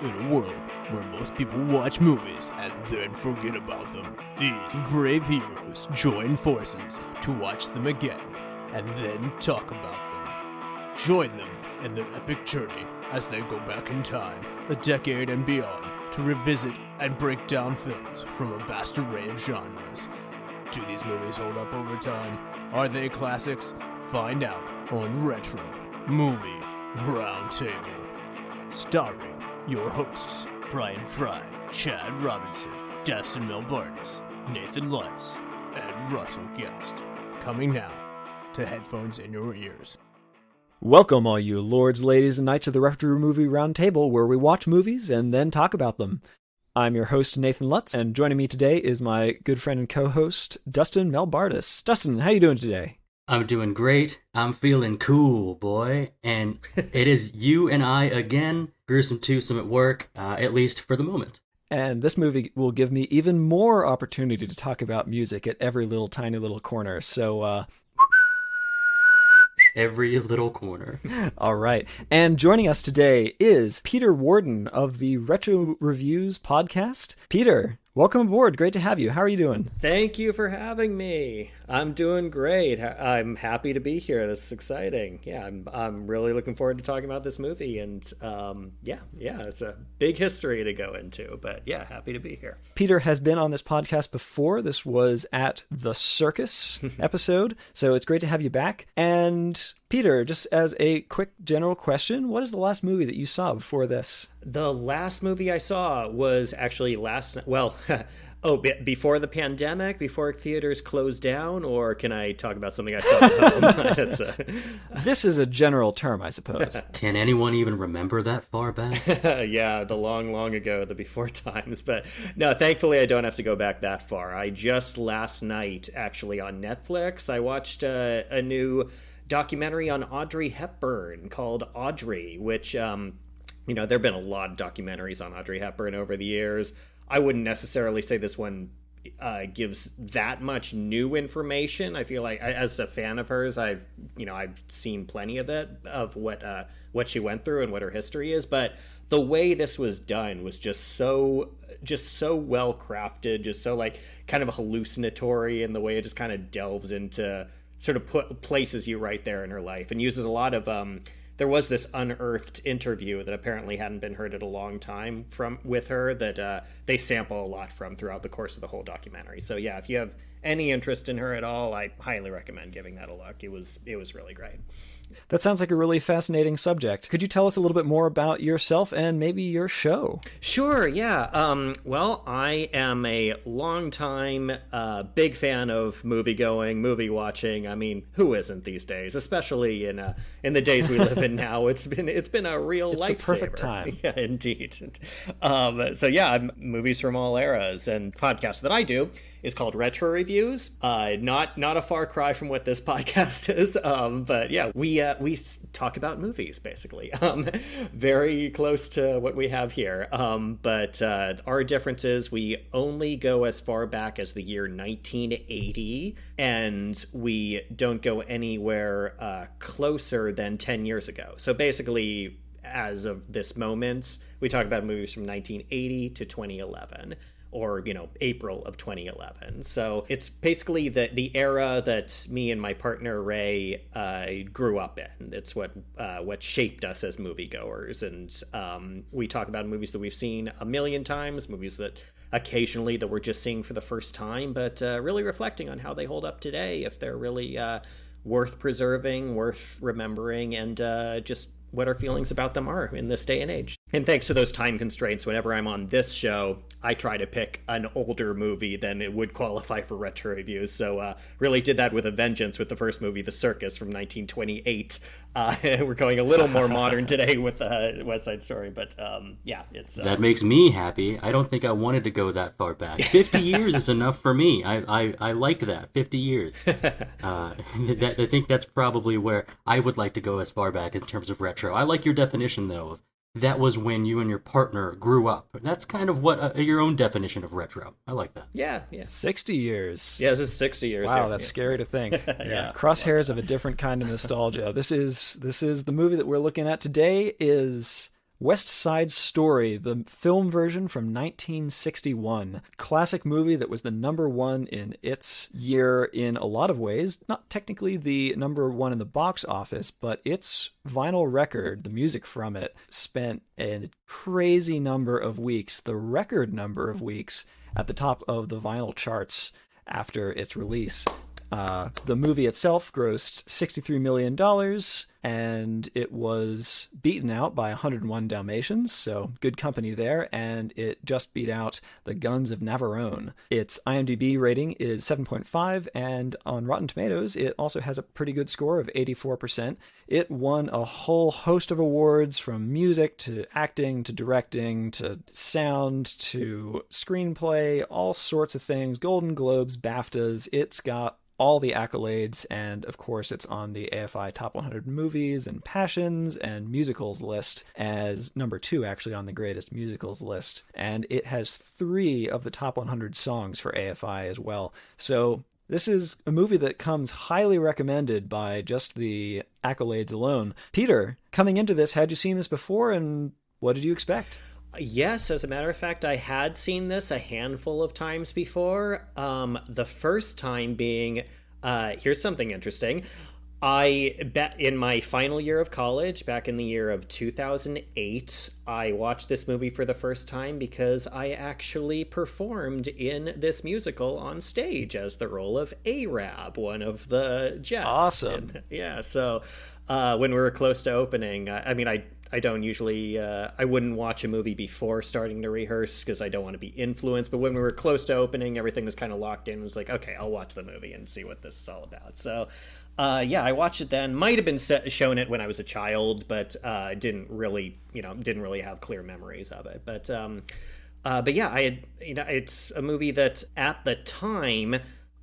In a world where most people watch movies and then forget about them, these brave heroes join forces to watch them again and then talk about them. Join them in their epic journey as they go back in time, a decade and beyond, to revisit and break down films from a vast array of genres. Do these movies hold up over time? Are they classics? Find out on Retro Movie Roundtable. Starring your hosts, Brian Fry, Chad Robinson, Dustin Melbardis, Nathan Lutz, and Russell Guest. Coming now to headphones in your ears. Welcome, all you lords, ladies, and knights of the Retro Movie Roundtable, where we watch movies and then talk about them. I'm your host, Nathan Lutz, and joining me today is my good friend and co-host, Dustin Melbardis. Dustin, how you doing today? I'm doing great. I'm feeling cool, boy. And it is you and I again, gruesome twosome at work, at least for the moment. And this movie will give me even more opportunity to talk about music at every little tiny little corner, so every little corner. All right. And joining us today is Peter Warden of the Retro Reviews podcast. Peter, welcome aboard. Great to have you. How are you doing? Thank you for having me. I'm doing great. I'm happy to be here. This is exciting. Yeah, I'm really looking forward to talking about this movie. And yeah, it's a big history to go into. But yeah, happy to be here. Peter has been on this podcast before. This was at the Circus episode. So it's great to have you back. And Peter, just as a quick general question, what is the last movie that you saw before this? The last movie I saw was actually before the pandemic, before theaters closed down, or can I talk about something I saw at home? This is a general term, I suppose. Can anyone even remember that far back? Yeah, the long ago, the before times. But no, thankfully I don't have to go back that far. I just last night, actually on Netflix, I watched a new documentary on Audrey Hepburn called Audrey, which, there have been a lot of documentaries on Audrey Hepburn over the years. I wouldn't necessarily say this one gives that much new information. I feel like, as a fan of hers, I've seen plenty of it, of what she went through and what her history is. But the way this was done was just so well crafted, just so kind of hallucinatory in the way it just kind of delves into sort of places you right there in her life, and uses a lot of there was this unearthed interview that apparently hadn't been heard in a long time with her that they sample a lot from throughout the course of the whole documentary. So yeah, if you have any interest in her at all, I highly recommend giving that a look. It was really great. That sounds like a really fascinating subject. Could you tell us a little bit more about yourself and maybe your show? Sure, yeah. Well, I am a longtime big fan of movie-going, movie-watching. I mean, who isn't these days? Especially in the days we live in now. It's been a real lifesaver. It's the perfect time. Yeah, indeed. So yeah, movies from all eras. And podcast that I do is called Retro Reviews. Not a far cry from what this podcast is. But yeah, we talk about movies, basically. Very close to what we have here. But our difference is we only go as far back as the year 1980, and we don't go anywhere closer than 10 years ago. So basically, as of this moment, we talk about movies from 1980 to 2011. Or, April of 2011. So it's basically the era that me and my partner Ray grew up in. It's what shaped us as moviegoers. And we talk about movies that we've seen a million times, movies that occasionally that we're just seeing for the first time, but really reflecting on how they hold up today, if they're really worth preserving, worth remembering, and just what our feelings about them are in this day and age. And thanks to those time constraints, whenever I'm on this show, I try to pick an older movie than it would qualify for retro reviews. So really did that with a vengeance with the first movie, The Circus, from 1928. We're going a little more modern today with West Side Story, but yeah, it's... That makes me happy. I don't think I wanted to go that far back. 50 years is enough for me. I like that, 50 years. I think that's probably where I would like to go as far back in terms of retro. I like your definition, though, of that was when you and your partner grew up. That's kind of what your own definition of retro. I like that. Yeah. 60 years. Yeah, this is 60 years. Wow, that's scary to think. Yeah, crosshairs of a different kind of nostalgia. This is the movie that we're looking at today is West Side Story, the film version from 1961. Classic movie that was the number one in its year in a lot of ways. Not technically the number one in the box office, but its vinyl record, the music from it, spent a crazy number of weeks, the record number of weeks, at the top of the vinyl charts after its release. The movie itself grossed $63 million, and it was beaten out by 101 Dalmatians, so good company there, and it just beat out The Guns of Navarone. Its IMDb rating is 7.5, and on Rotten Tomatoes, it also has a pretty good score of 84%. It won a whole host of awards, from music to acting to directing to sound to screenplay, all sorts of things, Golden Globes, BAFTAs. It's got all the accolades, and of course it's on the AFI Top 100 Movies and Passions and Musicals list as number 2 actually on the Greatest Musicals list, and it has 3 of the top 100 songs for AFI as well. So this is a movie that comes highly recommended by just the accolades alone. Peter, coming into this, had you seen this before, and what did you expect? Yes, as a matter of fact, I had seen this a handful of times before. The first time being, here's something interesting. In my final year of college, back in the year of 2008, I watched this movie for the first time because I actually performed in this musical on stage as the role of Arab, one of the Jets. Awesome. Yeah, so when we were close to opening, I don't usually, I wouldn't watch a movie before starting to rehearse because I don't want to be influenced. But when we were close to opening, everything was kind of locked in. It was like, okay, I'll watch the movie and see what this is all about. So, I watched it then. Might have been shown it when I was a child, but didn't really have clear memories of it. But yeah, I had, it's a movie that at the time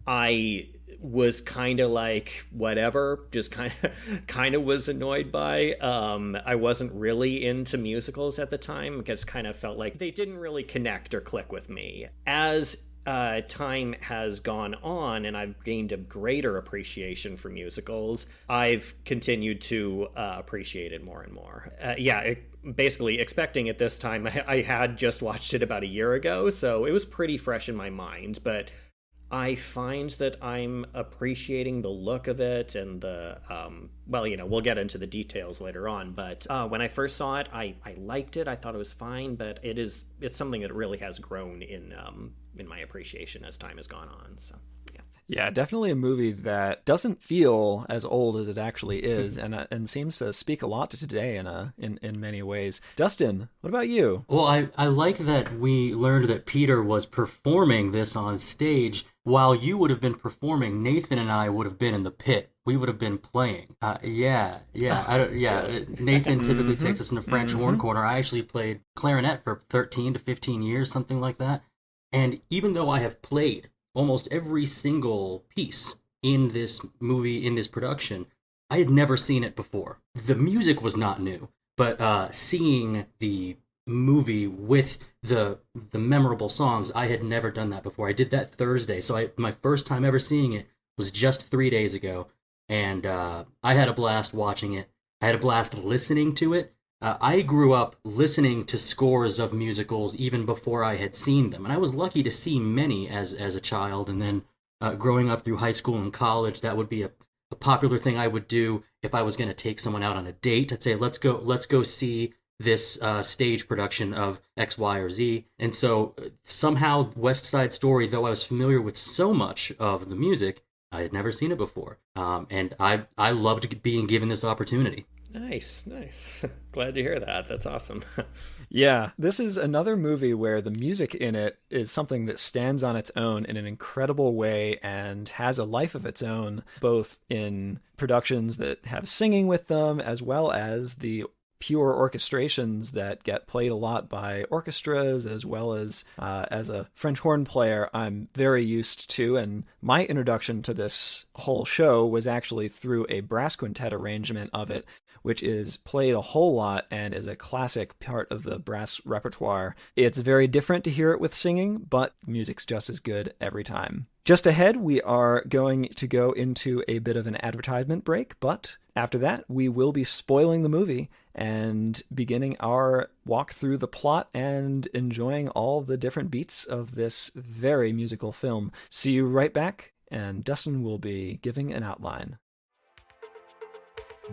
I was kind of like whatever, just kind of was annoyed by. I wasn't really into musicals at the time because kind of felt like they didn't really connect or click with me. As time has gone on and I've gained a greater appreciation for musicals, I've continued to appreciate it more and more. Basically expecting it this time. I had just watched it about a year ago, so it was pretty fresh in my mind, but I find that I'm appreciating the look of it and the, we'll get into the details later on, but when I first saw it, I liked it. I thought it was fine, but it's something that really has grown in my appreciation as time has gone on, so. Yeah, definitely a movie that doesn't feel as old as it actually is, and seems to speak a lot to today in many ways. Dustin, what about you? Well, I like that we learned that Peter was performing this on stage. While you would have been performing, Nathan and I would have been in the pit. We would have been playing. Nathan typically takes us in the French horn corner. I actually played clarinet for 13 to 15 years, something like that. And even though I have played almost every single piece in this movie, in this production, I had never seen it before. The music was not new, but seeing the movie with the memorable songs, I had never done that before. I did that Thursday, so my first time ever seeing it was just 3 days ago, and I had a blast watching it. I had a blast listening to it. I grew up listening to scores of musicals even before I had seen them, and I was lucky to see many as a child, and then growing up through high school and college, that would be a popular thing I would do if I was going to take someone out on a date. I'd say, let's go see this stage production of X, Y, or Z. And so somehow West Side Story, though I was familiar with so much of the music, I had never seen it before. And I loved being given this opportunity. Nice. Glad to hear that. That's awesome. Yeah, this is another movie where the music in it is something that stands on its own in an incredible way and has a life of its own, both in productions that have singing with them as well as the pure orchestrations that get played a lot by orchestras, as well as a French horn player I'm very used to. And my introduction to this whole show was actually through a brass quintet arrangement of it, which is played a whole lot and is a classic part of the brass repertoire. It's very different to hear it with singing, but music's just as good every time. Just ahead, we are going to go into a bit of an advertisement break, but after that, we will be spoiling the movie and beginning our walk through the plot and enjoying all the different beats of this very musical film. See you right back, and Dustin will be giving an outline.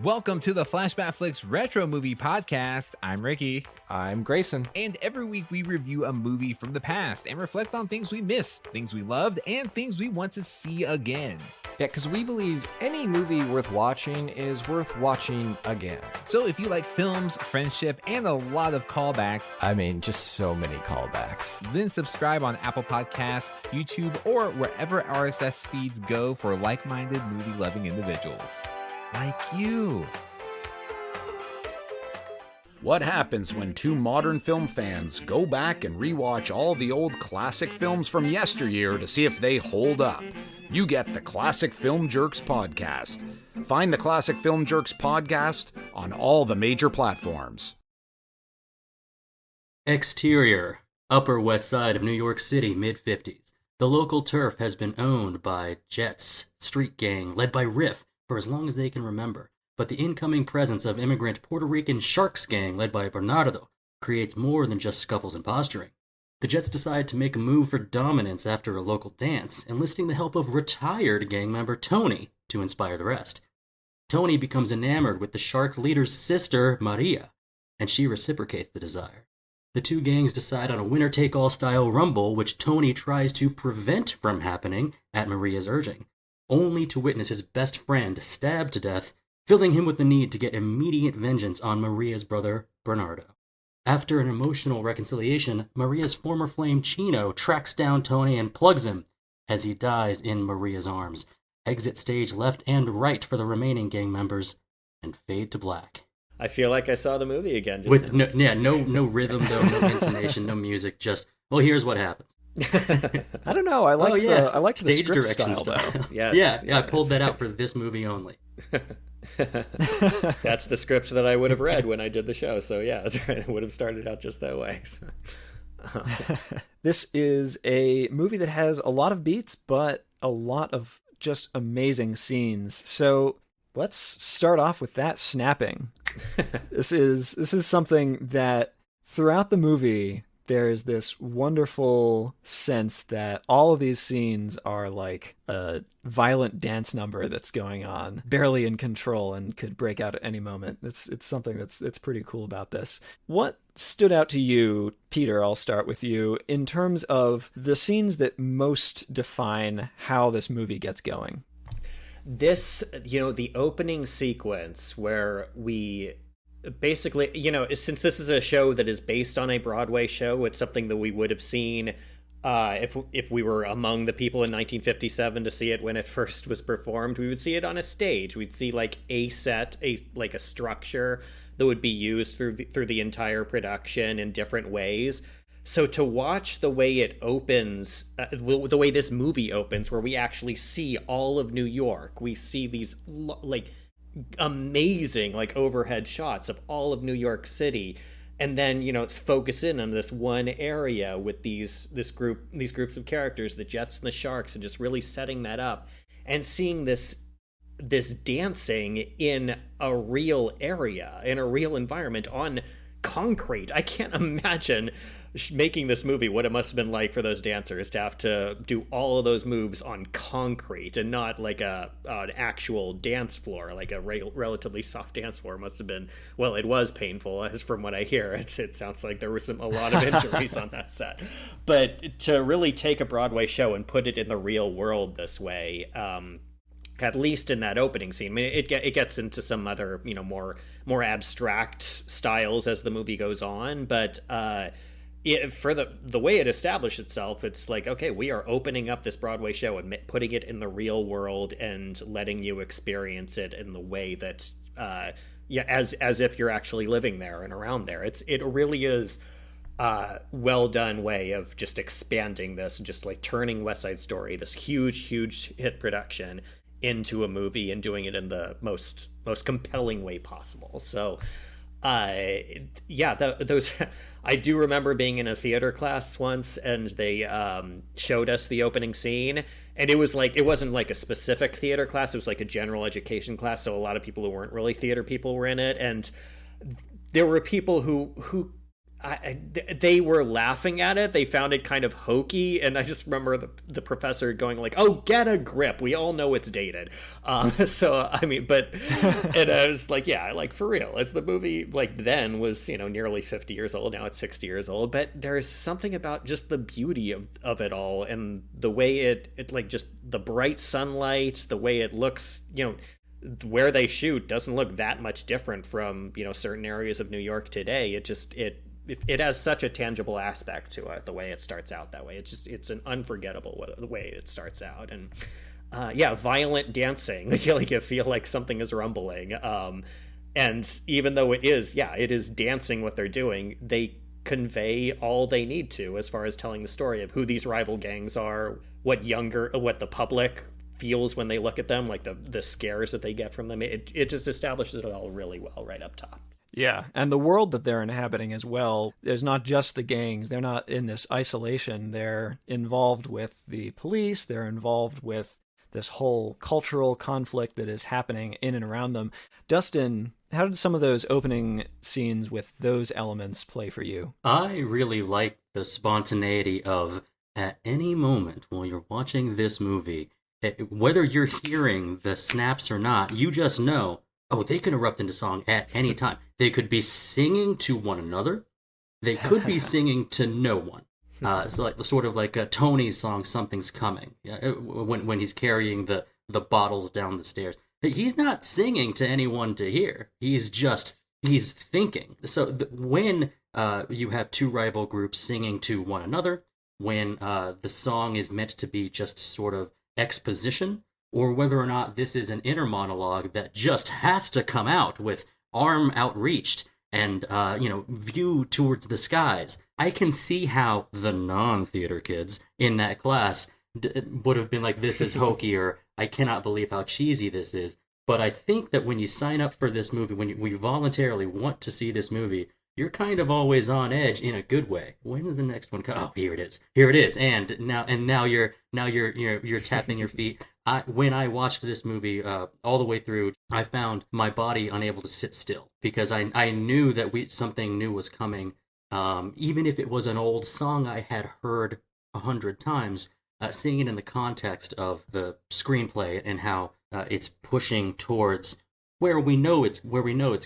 Welcome to the Flashback Flicks Retro Movie Podcast. I'm Ricky. I'm Grayson. And every week we review a movie from the past and reflect on things we missed, things we loved, and things we want to see again. Yeah, because we believe any movie worth watching is worth watching again. So if you like films, friendship, and a lot of callbacks, I mean, just so many callbacks, then subscribe on Apple Podcasts, YouTube, or wherever RSS feeds go for like-minded movie-loving individuals. Like you. What happens when two modern film fans go back and rewatch all the old classic films from yesteryear to see if they hold up? You get the Classic Film Jerks podcast. Find the Classic Film Jerks podcast on all the major platforms. Exterior, Upper West Side of New York City, mid-50s. The local turf has been owned by Jets, street gang led by Riff, for as long as they can remember, but the incoming presence of immigrant Puerto Rican Sharks gang led by Bernardo creates more than just scuffles and posturing. The Jets decide to make a move for dominance after a local dance, enlisting the help of retired gang member Tony to inspire the rest. Tony becomes enamored with the Shark leader's sister, Maria, and she reciprocates the desire. The two gangs decide on a winner-take-all style rumble, which Tony tries to prevent from happening at Maria's urging, only to witness his best friend stabbed to death, filling him with the need to get immediate vengeance on Maria's brother, Bernardo. After an emotional reconciliation, Maria's former flame Chino tracks down Tony and plugs him as he dies in Maria's arms. Exit stage left and right for the remaining gang members, and fade to black. I feel like I saw the movie again. With no rhythm though, no intonation, no music, just, well, here's what happens. I don't know. I liked the stage script direction style. though. Yes, I pulled that out for this movie only. That's the script that I would have read when I did the show. So yeah, that's right. It would have started out just that way. So. This is a movie that has a lot of beats, but a lot of just amazing scenes. So let's start off with that snapping. This is something that throughout the movie, there's this wonderful sense that all of these scenes are like a violent dance number that's going on, barely in control and could break out at any moment. It's something that's pretty cool about this. What stood out to you, Peter, I'll start with you, in terms of the scenes that most define how this movie gets going? This, the opening sequence where we basically, since this is a show that is based on a Broadway show, it's something that we would have seen if we were among the people in 1957 to see it when it first was performed. We would see it on a stage. We'd see like a set, a structure that would be used through the entire production in different ways. So to watch the way it opens, the way this movie opens, where we actually see all of New York, we see these amazing overhead shots of all of New York City, and then focus in on this one area with these groups of characters, the Jets and the Sharks, and just really setting that up and seeing this dancing in a real area, in a real environment on concrete. I can't imagine making this movie what it must have been like for those dancers to have to do all of those moves on concrete and not like an actual dance floor, like a relatively soft dance floor. Must have been, well, it was painful, as from what I hear. It sounds like there was a lot of injuries on that set. But to really take a Broadway show and put it in the real world this way, at least in that opening scene. I mean, it gets into some other, more abstract styles as the movie goes on, but for the way it established itself, it's like, okay, we are opening up this Broadway show and putting it in the real world and letting you experience it in the way that, as if you're actually living there and around there. It really is well done way of just expanding this, just like turning West Side Story, this huge hit production, into a movie and doing it in the most compelling way possible. So those I do remember being in a theater class once, and they showed us the opening scene, And it was like, it wasn't like a specific theater class. It was like a general education class. So a lot of people who weren't really theater people were in it. And there were people who they were laughing at it. They found it kind of hokey. And I just remember the professor going like, "Oh, get a grip. We all know it's dated." So, I mean, but, and I was like, yeah, like for real. It's the movie like then was, nearly 50 years old. Now it's 60 years old. But there's something about just the beauty of it all. And the way it like just the bright sunlight, the way it looks, where they shoot doesn't look that much different from, certain areas of New York today. It has such a tangible aspect to it, the way it starts out that way. It's an unforgettable the way it starts out. And violent dancing. You feel like something is rumbling. And even though it is dancing what they're doing, they convey all they need to as far as telling the story of who these rival gangs are, what the public feels when they look at them, like the scares that they get from them. It just establishes it all really well right up top. Yeah, and the world that they're inhabiting as well, there's not just the gangs. They're not in this isolation. They're involved with the police. They're involved with this whole cultural conflict that is happening in and around them. Dustin, how did some of those opening scenes with those elements play for you? I really like the spontaneity of, at any moment while you're watching this movie, whether you're hearing the snaps or not, you just know, oh, they can erupt into song at any time. They could be singing to one another. They could be singing to no one. So sort of like Tony's song, Something's Coming, when he's carrying the bottles down the stairs. He's not singing to anyone to hear. He's thinking. So when you have two rival groups singing to one another, when the song is meant to be just sort of exposition, or whether or not this is an inner monologue that just has to come out with arm outreached and, view towards the skies, I can see how the non-theater kids in that class would have been like, this is hokey, or I cannot believe how cheesy this is. But I think that when you sign up for this movie, when we voluntarily want to see this movie, you're kind of always on edge in a good way. When is the next one come? Oh, here it is. And now you're tapping your feet. When I watched this movie all the way through, I found my body unable to sit still because I knew that something new was coming. Even if it was an old song I had heard 100 times, seeing it in the context of the screenplay and how it's pushing towards where we know it's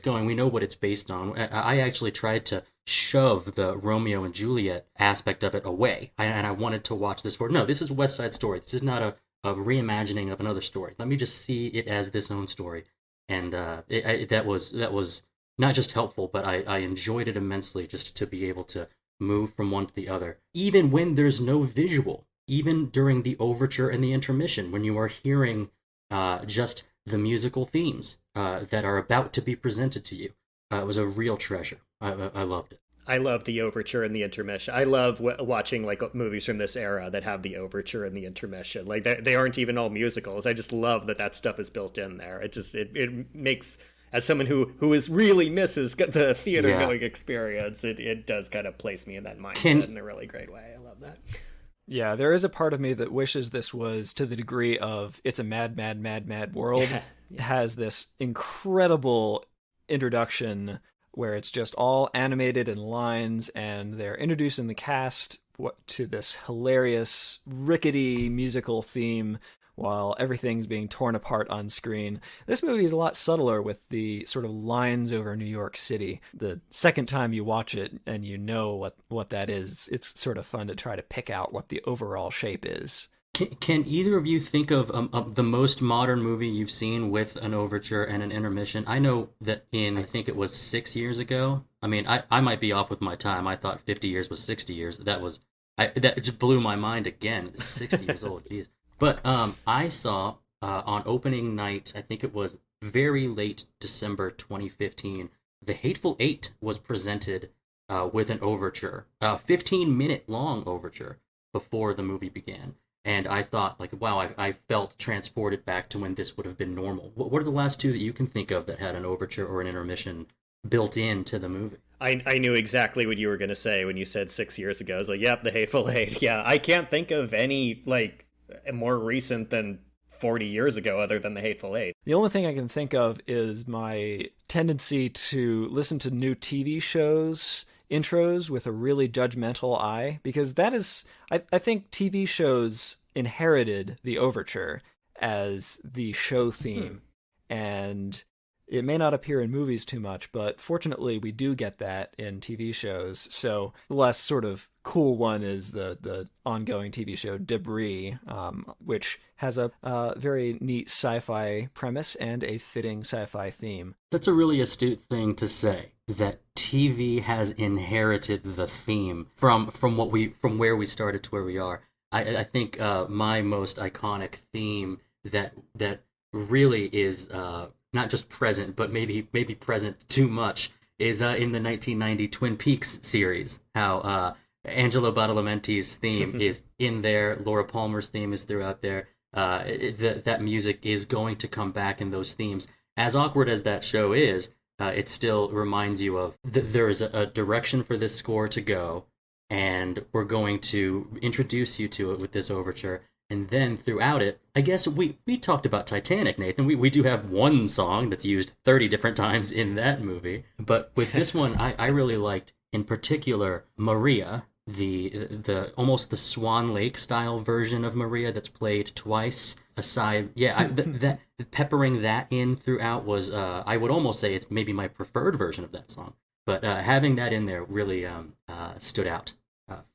going. We know what it's based on. I actually tried to shove the Romeo and Juliet aspect of it away, and I wanted to watch this no, this is West Side Story. This is not a reimagining of another story. Let me just see it as this own story. And that was not just helpful, but I enjoyed it immensely just to be able to move from one to the other. Even when there's no visual, even during the overture and the intermission, when you are hearing just the musical themes that are about to be presented to you. It was a real treasure. I loved it. I love the overture and the intermission. I love watching like movies from this era that have the overture and the intermission. Like they aren't even all musicals. I just love that stuff is built in there. It makes, as someone who is really misses the theater going experience, it does kind of place me in that mindset in a really great way. I love that. Yeah, there is a part of me that wishes this was to the degree of It's a Mad, Mad, Mad, Mad World. Yeah. It has this incredible introduction where it's just all animated in lines, and they're introducing the cast to this hilarious, rickety musical theme while everything's being torn apart on screen. This movie is a lot subtler with the sort of lines over New York City. The second time you watch it and you know what that is, it's sort of fun to try to pick out what the overall shape is. Can either of you think of the most modern movie you've seen with an overture and an intermission? I know that I think it was 6 years ago. I mean, I might be off with my time. I thought 50 years was 60 years. That just blew my mind again. 60 years old, jeez. But I saw on opening night, I think it was very late December 2015, The Hateful Eight was presented with an overture, a 15-minute long overture before the movie began. And I thought, like, wow, I felt transported back to when this would have been normal. What are the last two that you can think of that had an overture or an intermission built into the movie? I knew exactly what you were going to say when you said 6 years ago. I was like, yep, The Hateful Eight. Yeah, I can't think of any, like, more recent than 40 years ago, other than The Hateful Eight. The only thing I can think of is my tendency to listen to new TV shows intros with a really judgmental eye, because that is, I think TV shows inherited the overture as the show theme, and it may not appear in movies too much, but fortunately we do get that in TV shows. So the less sort of cool one is the ongoing TV show Debris, which has a very neat sci-fi premise and a fitting sci-fi theme. That's a really astute thing to say, that TV has inherited the theme from where we started to where we are. I think my most iconic theme that really is not just present, but maybe present too much, is in the 1990 Twin Peaks series. How Angelo Badalamenti's theme is in there, Laura Palmer's theme is throughout there. That music is going to come back in those themes. As awkward as that show is, it still reminds you of there is a direction for this score to go, and we're going to introduce you to it with this overture. And then throughout it, I guess we talked about Titanic, Nathan. We do have one song that's used 30 different times in that movie. But with this one, I really liked, in particular, Maria, the almost the Swan Lake style version of Maria that's played twice. That peppering that in throughout was, I would almost say it's maybe my preferred version of that song. But having that in there really stood out,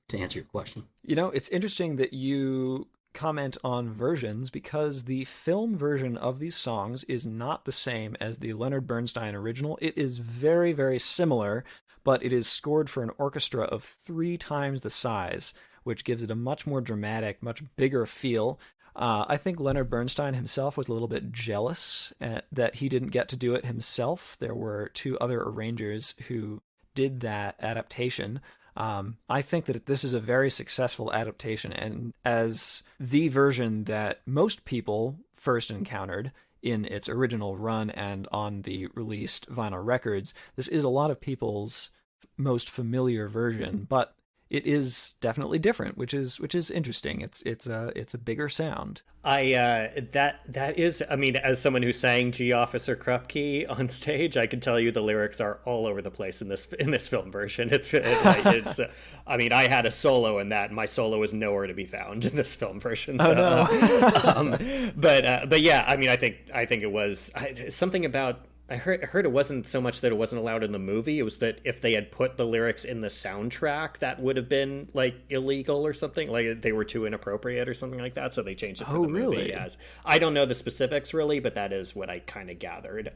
to answer your question. You know, it's interesting that you comment on versions, because the film version of these songs is not the same as the Leonard Bernstein original. It is very, very similar, but it is scored for an orchestra of 3 times the size, which gives it a much more dramatic, much bigger feel. I think Leonard Bernstein himself was a little bit jealous that he didn't get to do it himself. There were 2 other arrangers who did that adaptation. I think that this is a very successful adaptation, and as the version that most people first encountered in its original run and on the released vinyl records, this is a lot of people's most familiar version, but it is definitely different, which is interesting. It's a bigger sound. That is, I mean, as someone who sang G Officer Krupke on stage, I can tell you the lyrics are all over the place in this film version. It's I mean, I had a solo in that, and my solo is nowhere to be found in this film version. So, no. But yeah, I mean, I think it was something about. I heard it wasn't so much that it wasn't allowed in the movie. It was that if they had put the lyrics in the soundtrack, that would have been like illegal or something. Like they were too inappropriate or something like that. So they changed it for the movie. Really? As I don't know the specifics really, but that is what I kind of gathered.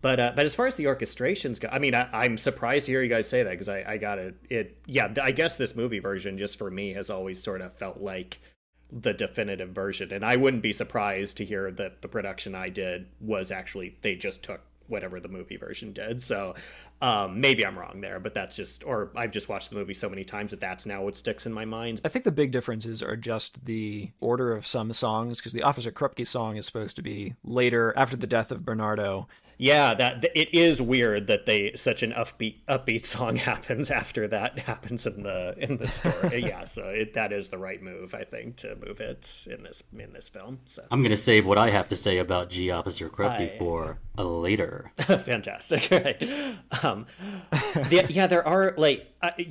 But as far as the orchestrations go, I mean, I'm surprised to hear you guys say that, because I got it. Yeah, I guess this movie version just for me has always sort of felt like the definitive version, and I wouldn't be surprised to hear that the production I did was actually they just took whatever the movie version did. So maybe I'm wrong there, but that's just, or I've just watched the movie so many times that that's now what sticks in my mind. I think the big differences are just the order of some songs, because the Officer Krupke song is supposed to be later, after the death of Bernardo. Yeah, that it is weird that such an upbeat song happens after that happens in the story. Yeah, so that is the right move, I think, to move it in this film. So I'm going to save what I have to say about G Officer Krupke for later. Fantastic. Right. Yeah, there are like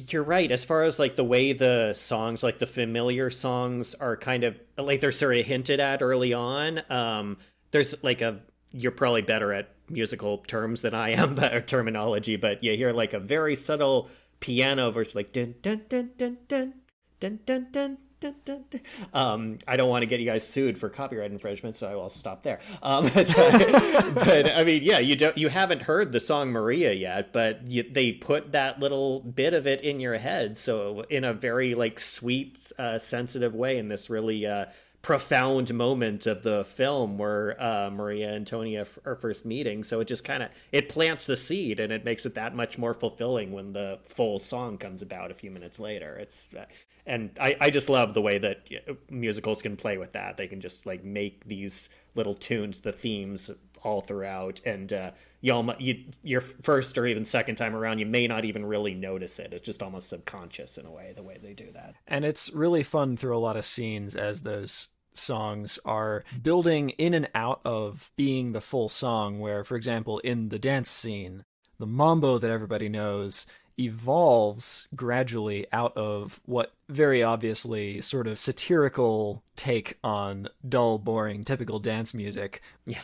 you're right as far as like the way the songs, like the familiar songs, are kind of like they're sort of hinted at early on. There's like you're probably better at musical terms than I am, or terminology, but you hear like a very subtle piano verse, like dun dun dun dun dun dun dun dun dun dun. I don't want to get you guys sued for copyright infringement, so I will stop there. But I mean, yeah, you haven't heard the song Maria yet, but they put that little bit of it in your head, so in a very like sweet, sensitive way, in this really profound moment of the film where Maria and Tony are first meeting. So it just kind of, it plants the seed, and it makes it that much more fulfilling when the full song comes about a few minutes later. It's and I just love the way that musicals can play with that. They can just like make these little tunes, the themes, all throughout, and your first or even second time around, you may not even really notice it. It's just almost subconscious in a way, the way they do that. And it's really fun through a lot of scenes as those songs are building in and out of being the full song, where, for example, in the dance scene, the mambo that everybody knows evolves gradually out of what very obviously sort of satirical take on dull, boring, typical dance music. Yeah.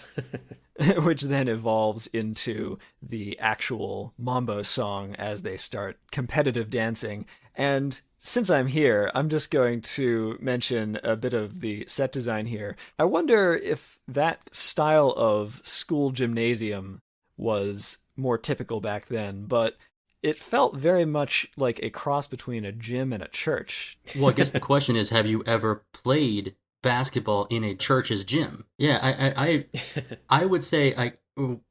Which then evolves into the actual mambo song as they start competitive dancing. And since I'm here, I'm just going to mention a bit of the set design here. I wonder if that style of school gymnasium was more typical back then, but it felt very much like a cross between a gym and a church. Well, I guess the question is, have you ever played basketball in a church's gym? Yeah, I would say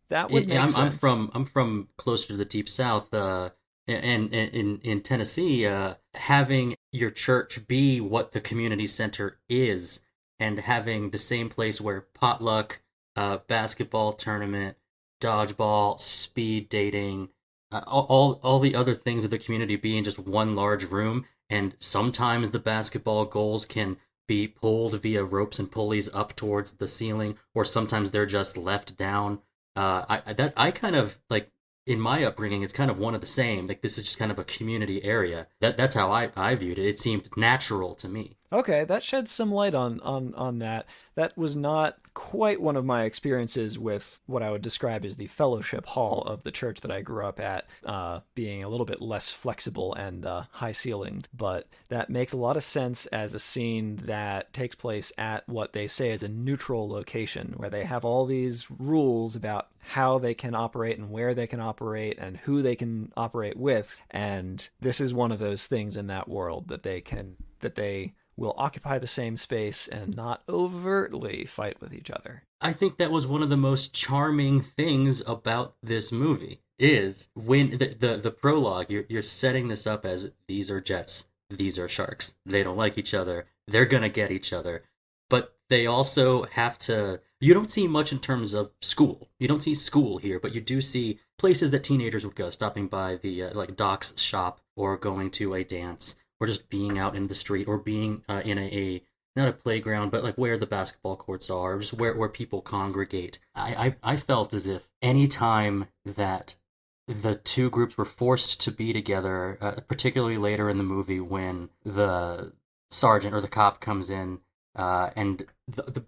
that would make sense. I'm from closer to the deep south, and in Tennessee, having your church be what the community center is, and having the same place where potluck, basketball tournament, dodgeball, speed dating, all the other things of the community be in just one large room, and sometimes the basketball goals can be pulled via ropes and pulleys up towards the ceiling, or sometimes they're just left down. I kind of like, in my upbringing, it's kind of one of the same. Like, this is just kind of a community area. That's how I viewed it. It seemed natural to me. Okay, that sheds some light on that. That was not quite one of my experiences with what I would describe as the fellowship hall of the church that I grew up at, being a little bit less flexible and high-ceilinged. But that makes a lot of sense as a scene that takes place at what they say is a neutral location, where they have all these rules about how they can operate and where they can operate and who they can operate with. And this is one of those things in that world that they will occupy the same space and not overtly fight with each other. I think that was one of the most charming things about this movie, is when the prologue, you're setting this up as, these are jets, these are sharks, they don't like each other, they're gonna get each other, but they also have to... You don't see much in terms of school. You don't see school here, but you do see places that teenagers would go, stopping by the like Doc's shop, or going to a dance, or just being out in the street, or being in a not a playground, but like where the basketball courts are, or just where people congregate. I felt as if any time that the two groups were forced to be together, particularly later in the movie when the sergeant or the cop comes in, and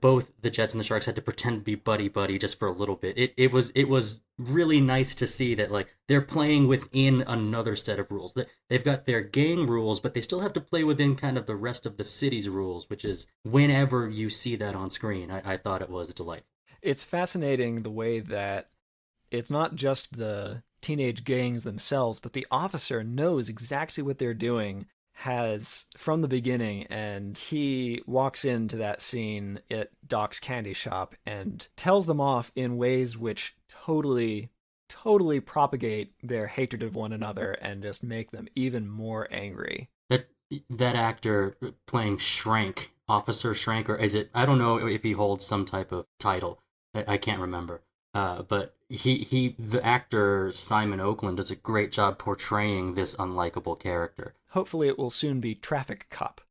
both the Jets and the Sharks had to pretend to be buddy just for a little bit. It was really nice to see that, like, they're playing within another set of rules. They've got their gang rules, but they still have to play within kind of the rest of the city's rules, which is, whenever you see that on screen, I thought it was delightful. It's fascinating the way that it's not just the teenage gangs themselves, but the officer knows exactly what they're doing, has from the beginning, and he walks into that scene at Doc's candy shop and tells them off in ways which totally propagate their hatred of one another and just make them even more angry. That actor playing Shrank, Officer Shrank, or is it, I don't know if he holds some type of title, I can't remember, but the actor Simon Oakland does a great job portraying this unlikable character. Hopefully it will soon be Traffic Cop.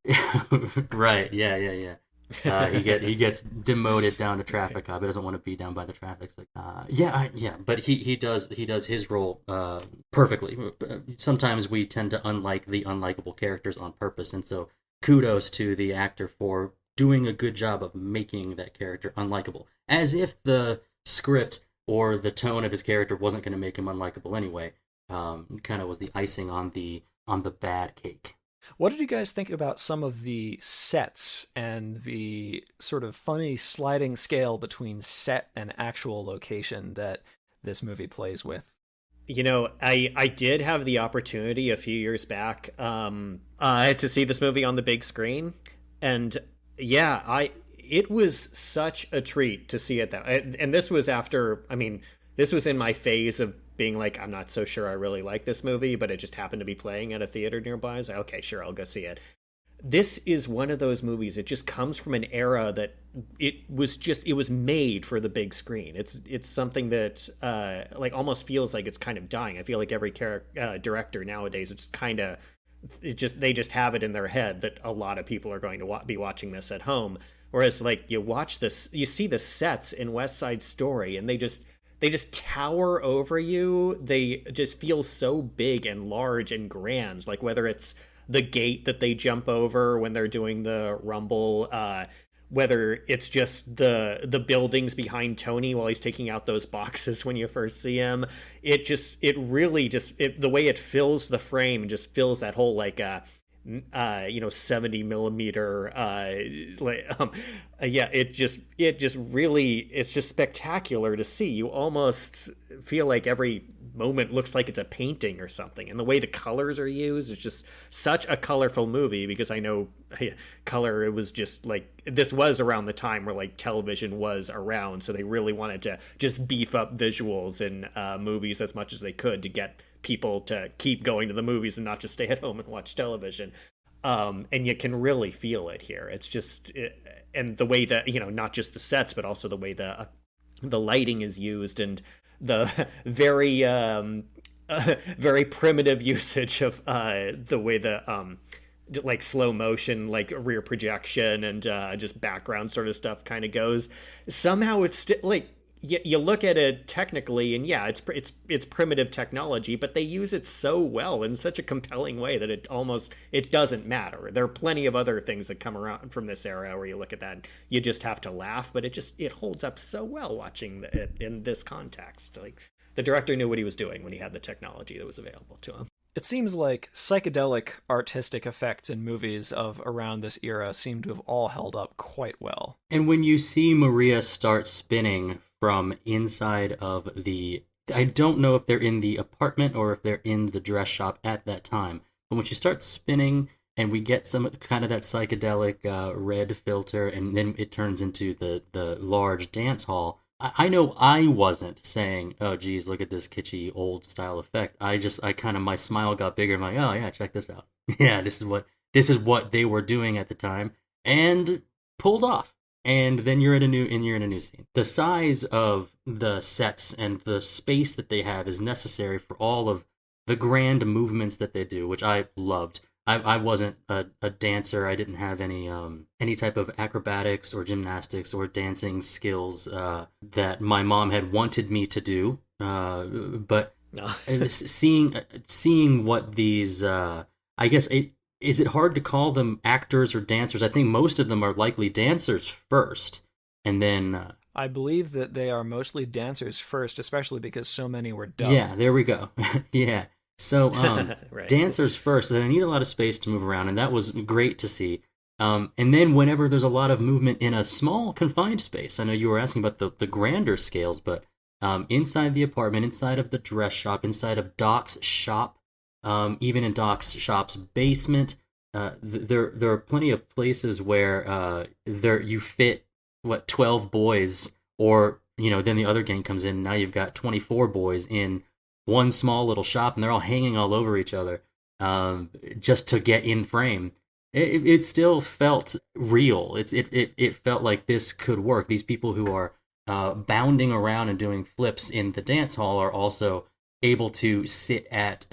Right, yeah. He gets demoted down to Traffic Cop. He doesn't want to be down by the traffic. Like, but he does his role perfectly. Sometimes we tend to unlike the unlikable characters on purpose, and so kudos to the actor for doing a good job of making that character unlikable, as if the script or the tone of his character wasn't going to make him unlikable anyway. Kind of was the icing on the bad cake. What did you guys think about some of the sets and the sort of funny sliding scale between set and actual location that this movie plays with? You know, I did have the opportunity a few years back to see this movie on the big screen, and yeah, it was such a treat to see it. And this was after, this was in my phase of being like, I'm not so sure I really like this movie, but it just happened to be playing at a theater nearby. I was like, okay, sure, I'll go see it. this is one of those movies. It just comes from an era that it was made for the big screen. It's something that like almost feels like it's kind of dying. I feel like every director nowadays, they just have it in their head that a lot of people are going to be watching this at home. Whereas like you watch this, you see the sets in West Side Story, and they just tower over you. They just feel so big and large and grand. Like whether it's the gate that they jump over when they're doing the rumble, whether it's just the buildings behind Tony while he's taking out those boxes when you first see him. The way it fills the frame and just fills that whole like 70 millimeter it's just spectacular to see. You almost feel like every moment looks like it's a painting or something, and the way the colors are used is just such a colorful movie, because I know color, it was just like, this was around the time where like television was around, so they really wanted to just beef up visuals in movies as much as they could to get people to keep going to the movies and not just stay at home and watch television. And you can really feel it here. It's just and the way that, not just the sets, but also the way the lighting is used, and the very very primitive usage of the way the like slow motion, like rear projection and just background sort of stuff kind of goes. Somehow it's still like, you look at it technically, and yeah, it's primitive technology, but they use it so well in such a compelling way that it doesn't matter. There are plenty of other things that come around from this era where you look at that and you just have to laugh, but it holds up so well watching it in this context. Like, the director knew what he was doing when he had the technology that was available to him. It seems like psychedelic artistic effects in movies of around this era seem to have all held up quite well. And when you see Maria start spinning from inside of I don't know if they're in the apartment or if they're in the dress shop at that time, but when she starts spinning and we get some kind of that psychedelic red filter, and then it turns into the large dance hall, I know I wasn't saying, oh geez, look at this kitschy old style effect. I kind of, my smile got bigger. I'm like, oh yeah, check this out. Yeah, this is what they were doing at the time, and pulled off. And then you're in a new scene. The size of the sets and the space that they have is necessary for all of the grand movements that they do, which I loved. I wasn't a dancer. I didn't have any type of acrobatics or gymnastics or dancing skills that my mom had wanted me to do. But seeing what these, I guess is it hard to call them actors or dancers? I think most of them are likely dancers first, and then I believe that they are mostly dancers first, especially because so many were dubbed. Yeah, there we go. Yeah. So right. Dancers first, they need a lot of space to move around, and that was great to see. And then whenever there's a lot of movement in a small, confined space, I know you were asking about the grander scales, but inside the apartment, inside of the dress shop, inside of Doc's shop, even in Doc's shop's basement, there are plenty of places where you fit 12 boys, or then the other gang comes in, and now you've got 24 boys in one small little shop, and they're all hanging all over each other just to get in frame. It still felt real. It felt like this could work. These people who are bounding around and doing flips in the dance hall are also able to sit at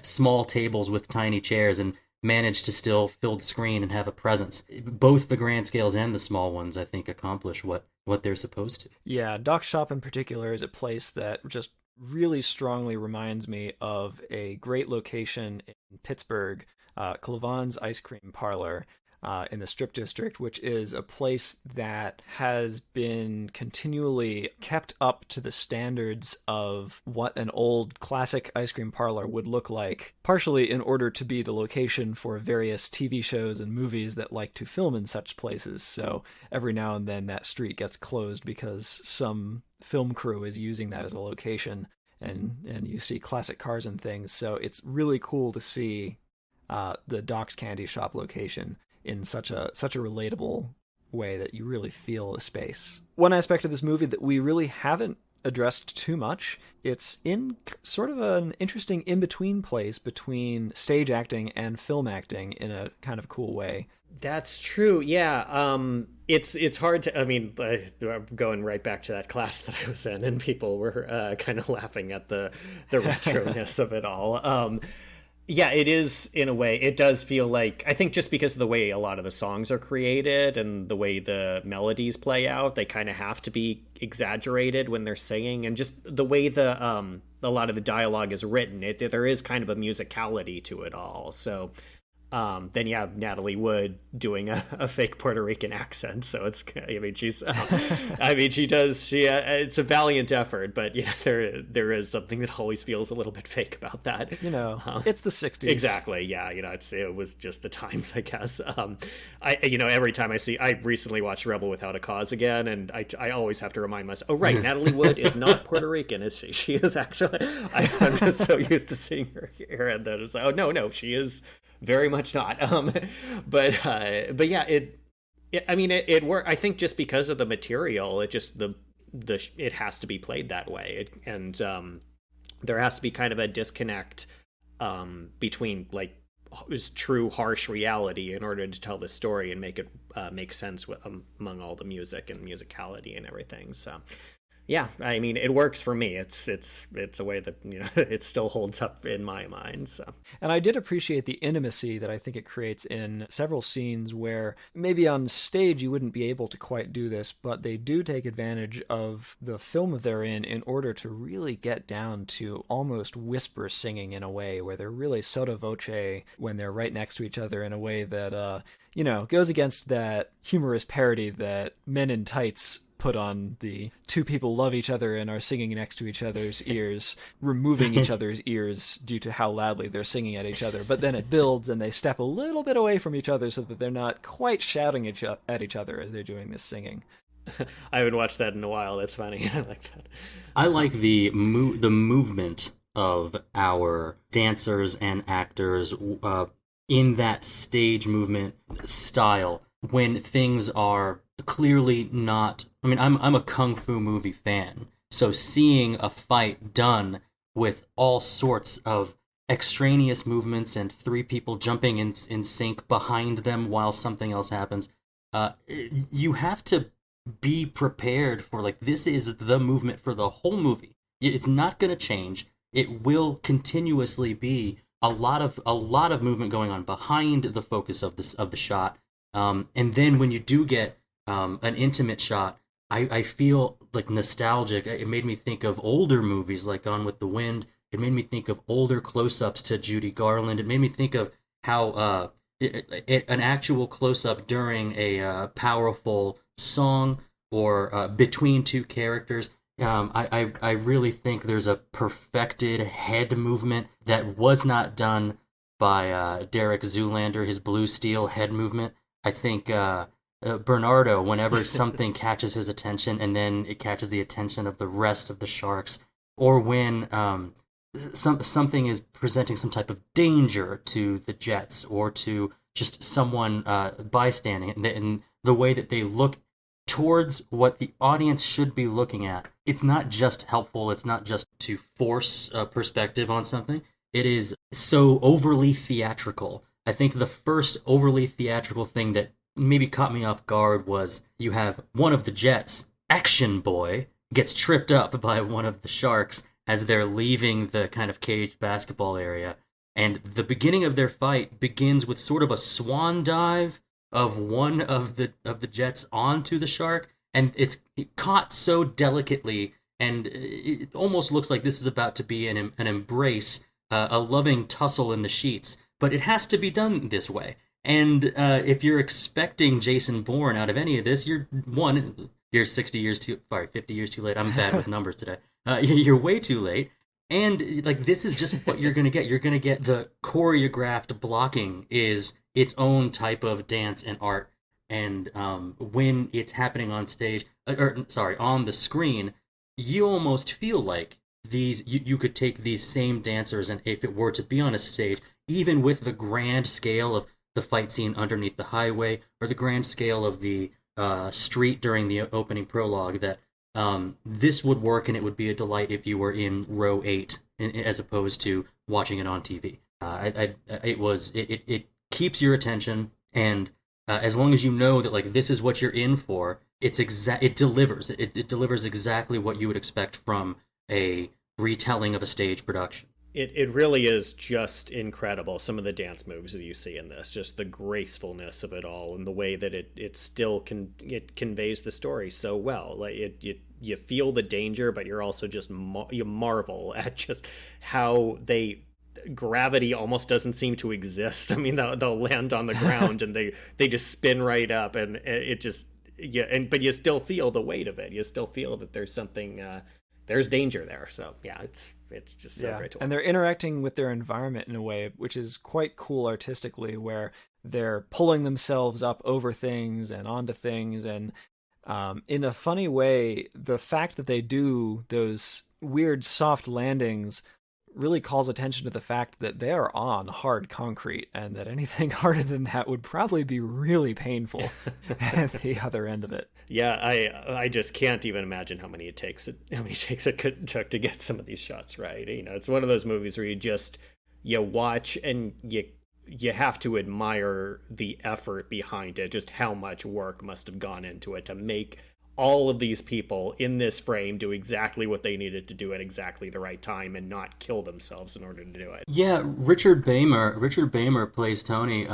small tables with tiny chairs and manage to still fill the screen and have a presence. Both the grand scales and the small ones, I think, accomplish what they're supposed to. Yeah, Doc's shop in particular is a place that just really strongly reminds me of a great location in Pittsburgh, Clevan's Ice Cream Parlor in the Strip District, which is a place that has been continually kept up to the standards of what an old classic ice cream parlor would look like, partially in order to be the location for various TV shows and movies that like to film in such places. So every now and then that street gets closed because some film crew is using that as a location, and you see classic cars and things. So it's really cool to see the Doc's Candy Shop location in such a relatable way that you really feel the space. One aspect of this movie that we really haven't addressed too much. It's in sort of an interesting in-between place between stage acting and film acting in a kind of cool way. That's true. Yeah. It's hard to, I mean, I'm going right back to that class that I was in, and people were kind of laughing at the retroness of it all. Yeah, it is, in a way. It does feel like, I think just because of the way a lot of the songs are created and the way the melodies play out, they kind of have to be exaggerated when they're singing, and just the way a lot of the dialogue is written, there is kind of a musicality to it all. So then you have Natalie Wood doing a fake Puerto Rican accent. So it's, I mean, it's a valiant effort, but there is something that always feels a little bit fake about that. It's the 60s. Exactly. Yeah. It was just the times, I guess. Every time I recently watched Rebel Without a Cause again, and I always have to remind myself, oh, right, Natalie Wood is not Puerto Rican, is she? She is actually, I'm just so used to seeing her here, and then it's like, oh, no, she is very much not. But yeah, it worked. I think just because of the material, it just it has to be played that way, and there has to be kind of a disconnect between like true harsh reality in order to tell the story and make it make sense among all the music and musicality and everything. So yeah, I mean, it works for me. It's a way that, it still holds up in my mind. So, and I did appreciate the intimacy that I think it creates in several scenes where maybe on stage you wouldn't be able to quite do this, but they do take advantage of the film that they're in order to really get down to almost whisper singing in a way where they're really sotto voce when they're right next to each other in a way that goes against that humorous parody that Men in Tights put on the two people love each other and are singing next to each other's ears, removing each other's ears due to how loudly they're singing at each other. But then it builds and they step a little bit away from each other so that they're not quite shouting at each other as they're doing this singing. I haven't watched that in a while. That's funny. I like that. I like the movement of our dancers and actors in that stage movement style when things are clearly not. I mean, I'm a kung fu movie fan, so seeing a fight done with all sorts of extraneous movements and three people jumping in sync behind them while something else happens, you have to be prepared for, like, this is the movement for the whole movie. It's not going to change. It will continuously be a lot of movement going on behind the focus of the shot, and then when you do get an intimate shot, I feel like nostalgic. It made me think of older movies like Gone with the Wind. It made me think of older close-ups to Judy Garland. It made me think of how an actual close-up during a powerful song or between two characters. I really think there's a perfected head movement that was not done by Derek Zoolander, his Blue Steel head movement. I think Bernardo, whenever something catches his attention and then it catches the attention of the rest of the sharks, or when something is presenting some type of danger to the Jets or to just someone bystanding, and the way that they look towards what the audience should be looking at, it's not just helpful, it's not just to force a perspective on something, it is so overly theatrical. I think the first overly theatrical thing that maybe caught me off guard was you have one of the Jets, Action Boy, gets tripped up by one of the sharks as they're leaving the kind of caged basketball area, and the beginning of their fight begins with sort of a swan dive of one of the Jets onto the shark, and it's caught so delicately, and it almost looks like this is about to be an embrace, a loving tussle in the sheets, but it has to be done this way. And if you're expecting Jason Bourne out of any of this, you're 50 years too late. I'm bad with numbers today. You're way too late. And like, this is just what you're going to get. You're going to get the choreographed blocking is its own type of dance and art. And when it's happening on stage, on the screen, you almost feel like you could take these same dancers, and if it were to be on a stage, even with the grand scale of the fight scene underneath the highway, or the grand scale of the street during the opening prologue, that This would work, and it would be a delight if you were in row 8 as opposed to watching it on TV. It keeps your attention, and as long as you know that like this is what you're in for, it delivers. It delivers exactly what you would expect from a retelling of a stage production. It really is just incredible, some of the dance moves that you see in this, just the gracefulness of it all and the way that it still it conveys the story so well. Like you feel the danger, but you're also just you marvel at just how gravity almost doesn't seem to exist. I mean, they'll land on the ground and they just spin right up, and it just but you still feel the weight of it. You still feel that there's something there's danger there. So yeah, it's just so great to watch. And they're interacting with their environment in a way which is quite cool artistically, where they're pulling themselves up over things and onto things, and in a funny way, the fact that they do those weird soft landings really calls attention to the fact that they are on hard concrete, and that anything harder than that would probably be really painful at the other end of it. Yeah, I just can't even imagine how many takes it took to get some of these shots right. You know, it's one of those movies where you watch and you have to admire the effort behind it, just how much work must have gone into it to make all of these people in this frame do exactly what they needed to do at exactly the right time and not kill themselves in order to do it. Yeah, Richard Beymer plays Tony.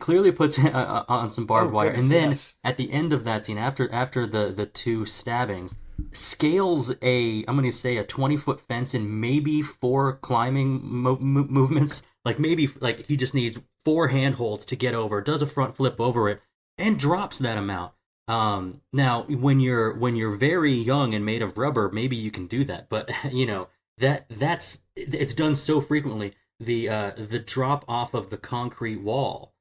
Clearly puts on some barbed wire, and then at the end of that scene, after the two stabbings, scales I'm going to say a 20-foot fence in maybe 4 climbing movements. Like maybe like he just needs 4 handholds to get over, does a front flip over it, and drops that amount. Now when you're very young and made of rubber, maybe you can do that, but you know it's done so frequently. The drop off of the concrete wall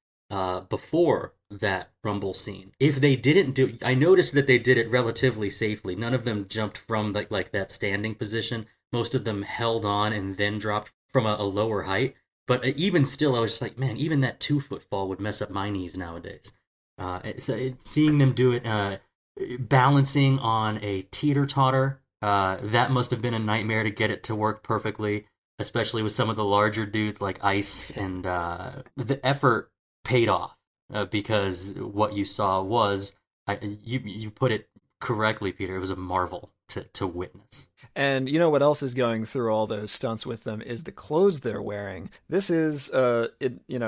before that rumble scene, if they didn't do, I noticed that they did it relatively safely. None of them jumped from like that standing position. Most of them held on and then dropped from a lower height. But even still, I was just like, man, even that 2-foot fall would mess up my knees nowadays. Seeing them do it, balancing on a teeter-totter, that must have been a nightmare to get it to work perfectly, especially with some of the larger dudes like Ice, and the effort paid off, because what you saw was, you put it correctly, Peter, it was a marvel to witness. And you know what else is going through all those stunts with them is the clothes they're wearing. This is,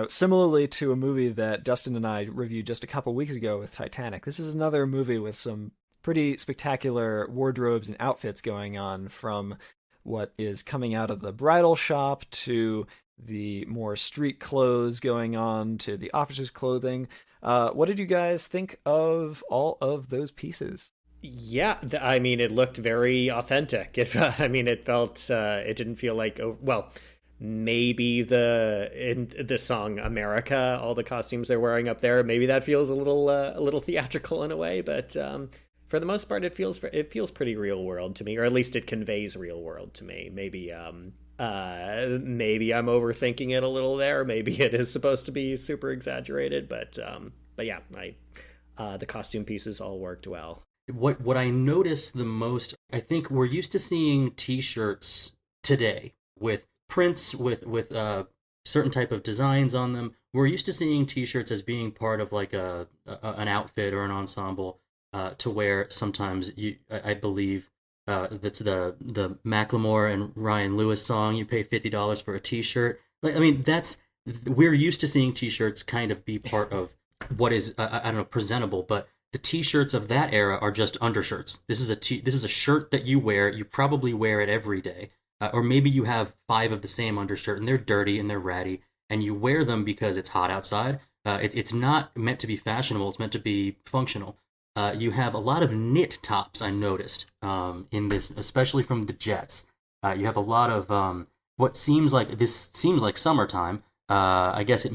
similarly to a movie that Dustin and I reviewed just a couple weeks ago with Titanic. This is another movie with some pretty spectacular wardrobes and outfits going on, from what is coming out of the bridal shop to the more street clothes going on to the officer's clothing. What did you guys think of all of those pieces? Yeah, I mean, it looked very authentic. It felt, it didn't feel like, maybe in the song America, all the costumes they're wearing up there, maybe that feels a little theatrical in a way, but for the most part, it feels pretty real world to me, or at least it conveys real world to me. Maybe I'm overthinking it a little there. Maybe it is supposed to be super exaggerated, but yeah, the costume pieces all worked well. What I noticed the most, I think we're used to seeing T-shirts today with prints with certain type of designs on them. We're used to seeing T-shirts as being part of like an outfit or an ensemble, to where sometimes I believe that's the Macklemore and Ryan Lewis song. You pay $50 for a T-shirt. We're used to seeing T-shirts kind of be part of what is presentable, but the T-shirts of that era are just undershirts. This is a shirt that you wear. You probably wear it every day, or maybe you have 5 of the same undershirt and they're dirty and they're ratty, and you wear them because it's hot outside. It's not meant to be fashionable. It's meant to be functional. You have a lot of knit tops, I noticed, in this, especially from the Jets. You have a lot of what seems like summertime. I guess it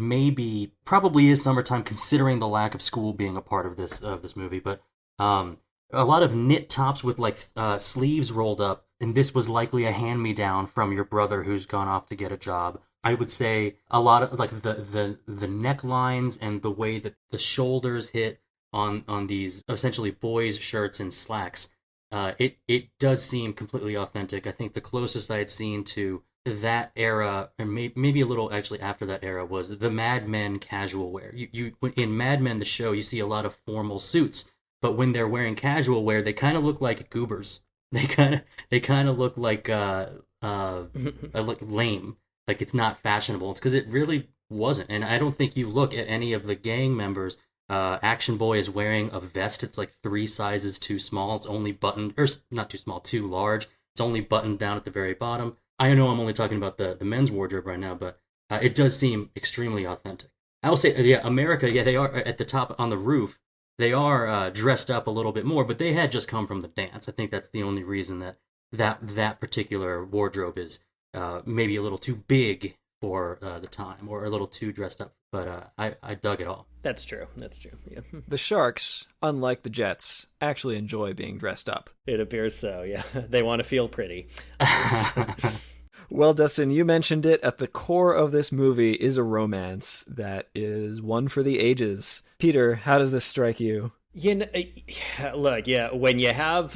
probably is summertime, considering the lack of school being a part of this movie. But a lot of knit tops with like sleeves rolled up, and this was likely a hand-me-down from your brother who's gone off to get a job. I would say a lot of like the necklines and the way that the shoulders hit on these essentially boys' shirts and slacks it does seem completely authentic. I think the closest I had seen to that era, and maybe a little actually after that era, was the Mad Men casual wear. In Mad Men the show, you see a lot of formal suits, but when they're wearing casual wear, they kind of look like goobers. They kind of look like look lame. Like it's not fashionable. It's because it really wasn't. And I don't think you look at any of the gang members. Action Boy is wearing a vest. It's like 3 sizes too small. It's only buttoned, or not too small, too large. It's only buttoned down at the very bottom. I know I'm only talking about the men's wardrobe right now, but it does seem extremely authentic. I will say, yeah, America, yeah, they are at the top on the roof. They are dressed up a little bit more, but they had just come from the dance. I think that's the only reason that particular wardrobe is maybe a little too big for the time, or a little too dressed up. But I dug it all. That's true. Yeah. The Sharks, unlike the Jets, actually enjoy being dressed up. It appears so, yeah. They want to feel pretty. Well, Dustin, you mentioned it. At the core of this movie is a romance that is one for the ages. Peter, how does this strike you? Look, yeah, when you have...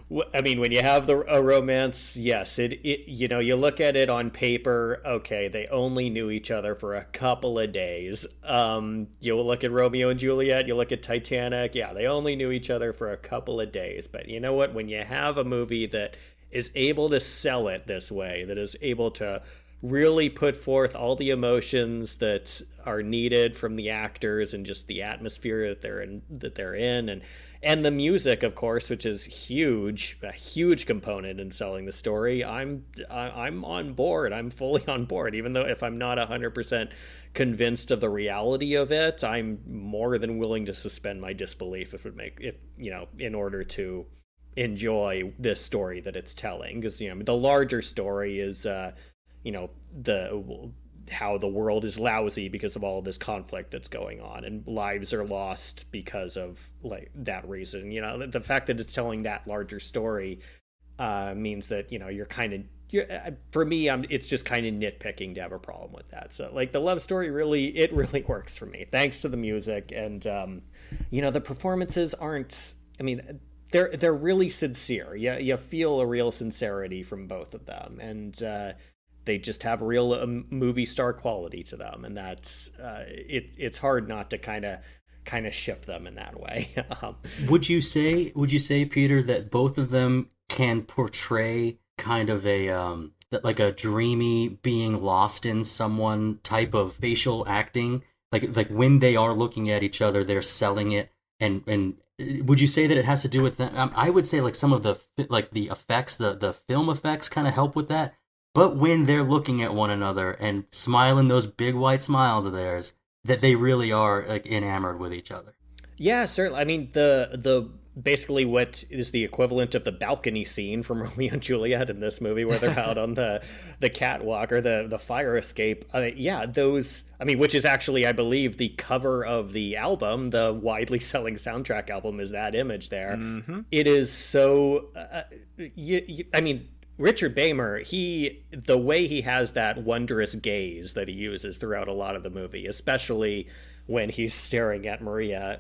when you have a romance, yes, it you look at it on paper, okay, they only knew each other for a couple of days. You look at Romeo and Juliet, you look at Titanic, yeah, they only knew each other for a couple of days. But you know what? When you have a movie that is able to sell it this way, that is able to really put forth all the emotions that are needed from the actors and just the atmosphere that they're in, and the music, of course, which is a huge component in selling the story. I'm on board. I'm fully on board, even though if I'm not 100% convinced of the reality of it, I'm more than willing to suspend my disbelief in order to enjoy this story that it's telling. Because the larger story is how the world is lousy because of all this conflict that's going on, and lives are lost because of that reason. The fact that it's telling that larger story means that for me, it's just kind of nitpicking to have a problem with that. So the love story really works for me, thanks to the music. And the performances aren't, they're really sincere. You feel a real sincerity from both of them, and they just have real movie star quality to them, and that's it's hard not to kind of ship them in that way. Would you say, Peter, that both of them can portray kind of a dreamy being lost in someone type of facial acting, like when they are looking at each other, they're selling it, and would you say that it has to do with that? I would say some of the effects, the film effects, kind of help with that. But when they're looking at one another and smiling those big white smiles of theirs, that they really are enamored with each other. Yeah, certainly. The basically what is the equivalent of the balcony scene from Romeo and Juliet in this movie, where they're out on the catwalk or the fire escape. Which is actually, I believe, the cover of the album, the widely selling soundtrack album, is that image there. Mm-hmm. It is so. Richard Beymer, the way he has that wondrous gaze that he uses throughout a lot of the movie, especially when he's staring at Maria,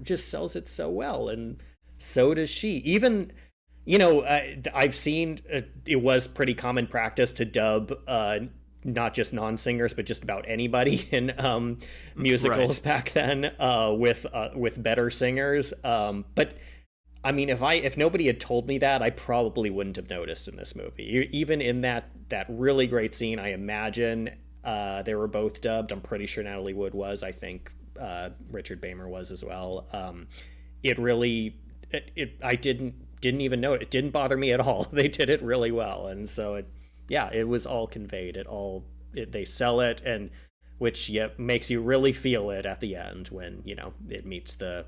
just sells it so well, and so does she. Even, I've seen it was pretty common practice to dub not just non-singers, but just about anybody in musicals back then with better singers. But if nobody had told me that, I probably wouldn't have noticed in this movie. Even in that really great scene, I imagine they were both dubbed. I'm pretty sure Natalie Wood was. I think Richard Beymer was as well. I didn't even know it. It didn't bother me at all. They did it really well, and so it was all conveyed. They sell it, and which makes you really feel it at the end when it meets the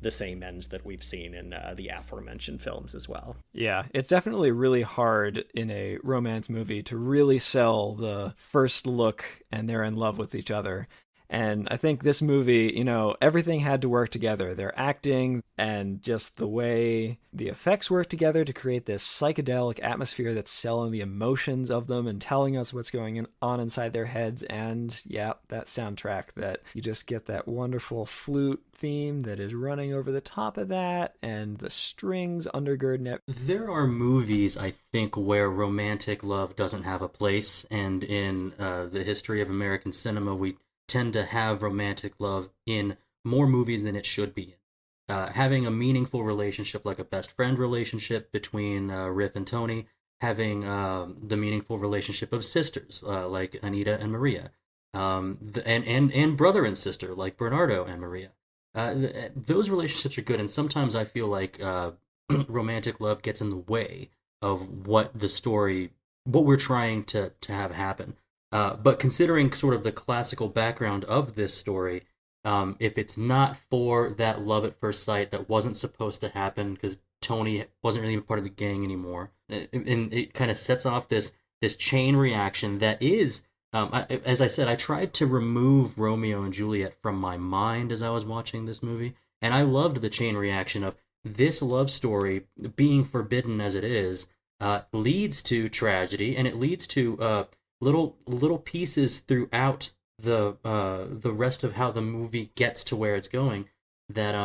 same ends that we've seen in the aforementioned films as well. Yeah, it's definitely really hard in a romance movie to really sell the first look and they're in love with each other. And I think this movie, everything had to work together. Their acting and just the way the effects work together to create this psychedelic atmosphere that's selling the emotions of them and telling us what's going on inside their heads. And yeah, that soundtrack that you just get that wonderful flute theme that is running over the top of that and the strings undergirding it. There are movies, I think, where romantic love doesn't have a place. And in the history of American cinema, we tend to have romantic love in more movies than it should be. Having a meaningful relationship, like a best friend relationship between Riff and Tony, having the meaningful relationship of sisters, like Anita and Maria, and brother and sister, like Bernardo and Maria. Those relationships are good, and sometimes I feel like romantic love gets in the way of what we're trying to have happen. But considering sort of the classical background of this story, if it's not for that love at first sight that wasn't supposed to happen because Tony wasn't really part of the gang anymore, and it kind of sets off this chain reaction that is, as I said, I tried to remove Romeo and Juliet from my mind as I was watching this movie, and I loved the chain reaction of this love story being forbidden as it is, leads to tragedy, and it leads to little pieces throughout the rest of how the movie gets to where it's going that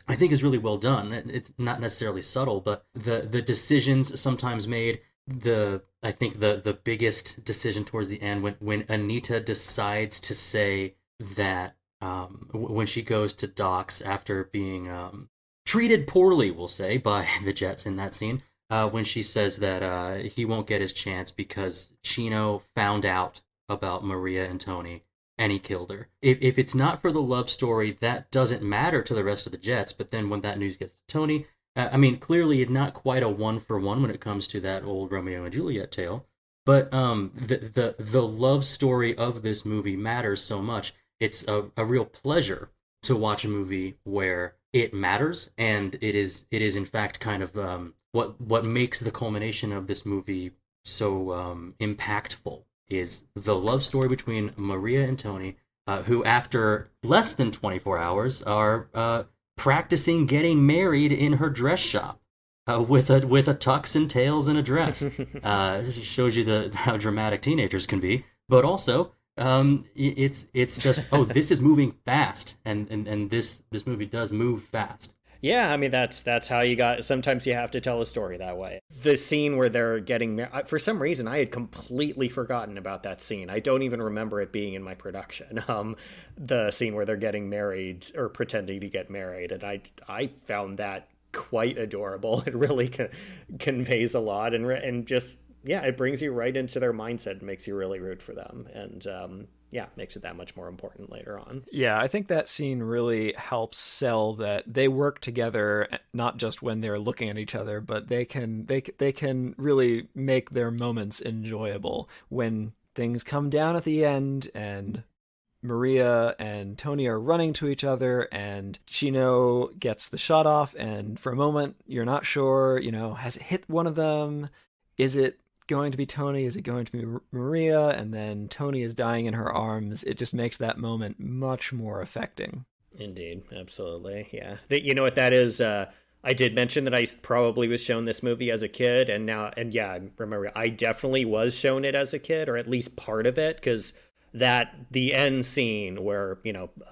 I think is really well done. It's not necessarily subtle, but the decisions sometimes made. I think the biggest decision towards the end when Anita decides to say that when she goes to docks after being treated poorly, we'll say, by the Jets in that scene. When she says that he won't get his chance because Chino found out about Maria and Tony and he killed her. If it's not for the love story, that doesn't matter to the rest of the Jets. But then when that news gets to Tony, clearly not quite a 1-for-1 when it comes to that old Romeo and Juliet tale. But the love story of this movie matters so much. It's a real pleasure to watch a movie where it matters, and it is in fact kind of what makes the culmination of this movie so impactful is the love story between Maria and Tony, who after less than 24 hours are practicing getting married in her dress shop with a tux and tails and a dress. It shows you how dramatic teenagers can be, but also it's just this is moving fast, and this movie does move fast. Yeah, that's how you got. Sometimes you have to tell a story that way. The scene where they're getting married, for some reason, I had completely forgotten about that scene. I don't even remember it being in my production. The scene where they're getting married or pretending to get married, and I found that quite adorable. It really conveys a lot, and just it brings you right into their mindset and makes you really root for them, and makes it that much more important later on. Yeah, I think that scene really helps sell that they work together, not just when they're looking at each other, but they can really make their moments enjoyable when things come down at the end and Maria and Tony are running to each other and Chino gets the shot off, and for a moment you're not sure, has it hit one of them? Is it going to be Tony? Is it going to be Maria? And then Tony is dying in her arms. It just makes that moment much more affecting. Indeed, absolutely, yeah. You know what that is? I did mention that I probably was shown this movie as a kid, and remember, I definitely was shown it as a kid, or at least part of it, because the end scene where,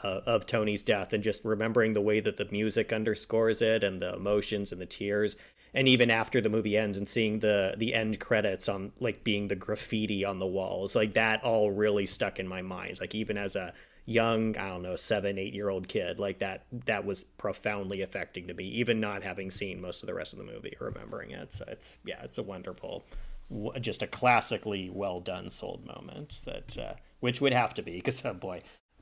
of Tony's death, and just remembering the way that the music underscores it and the emotions and the tears, and even after the movie ends and seeing the end credits on being the graffiti on the walls, that all really stuck in my mind. Even as a young, 7-8-year-old kid, that was profoundly affecting to me, even not having seen most of the rest of the movie, remembering it. So it's a wonderful, just a classically well done sold moment that which would have to be, because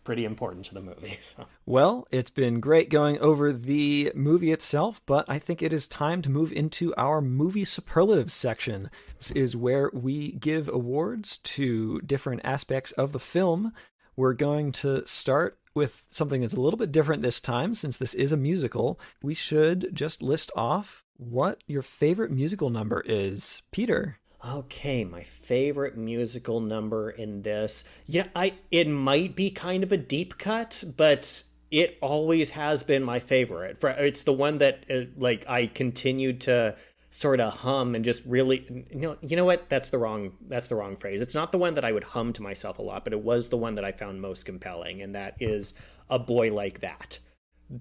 pretty important to the movie. So. Well, it's been great going over the movie itself, but I think it is time to move into our movie superlatives section. This is where we give awards to different aspects of the film. We're going to start with something that's a little bit different this time, since this is a musical. We should just list off what your favorite musical number is. Peter? Okay, my favorite musical number in this. Yeah, it might be kind of a deep cut, but it always has been my favorite. It's the one that like I continued to sort of hum and just really, you know what? That's the wrong phrase. It's not the one that I would hum to myself a lot, but it was the one that I found most compelling, and that is A Boy Like That.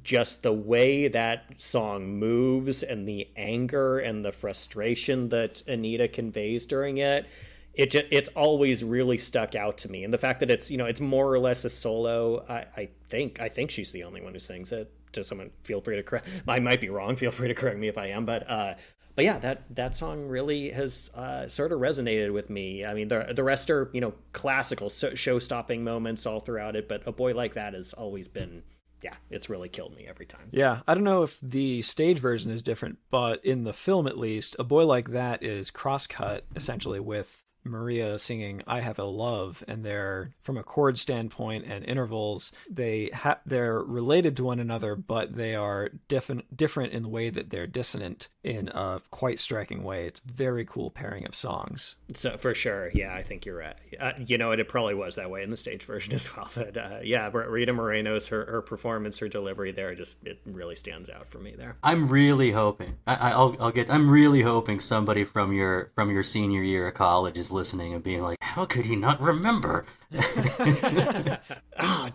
Just the way that song moves and the anger and the frustration that Anita conveys during it's always really stuck out to me. And the fact that it's more or less a solo, I think she's the only one who sings it. To someone, feel free to correct. I might be wrong. Feel free to correct me if I am. But yeah, that song really has sort of resonated with me. I mean, the rest are classical show-stopping moments all throughout it, but A Boy Like That has always been. Yeah, it's really killed me every time. Yeah, I don't know if the stage version is different, but in the film at least, A Boy Like That is cross-cut, essentially, with Maria singing I Have a Love, and they're, from a chord standpoint and intervals, they're related to one another, but they are different in the way that they're dissonant in a quite striking way. It's a very cool pairing of songs. So for sure, yeah, I think you're right. It probably was that way in the stage version as well. But yeah, Rita Moreno's her performance, her delivery there, it really stands out for me there. I'm really hoping I'm really hoping somebody from your senior year of college is listening and being like, how could he not remember?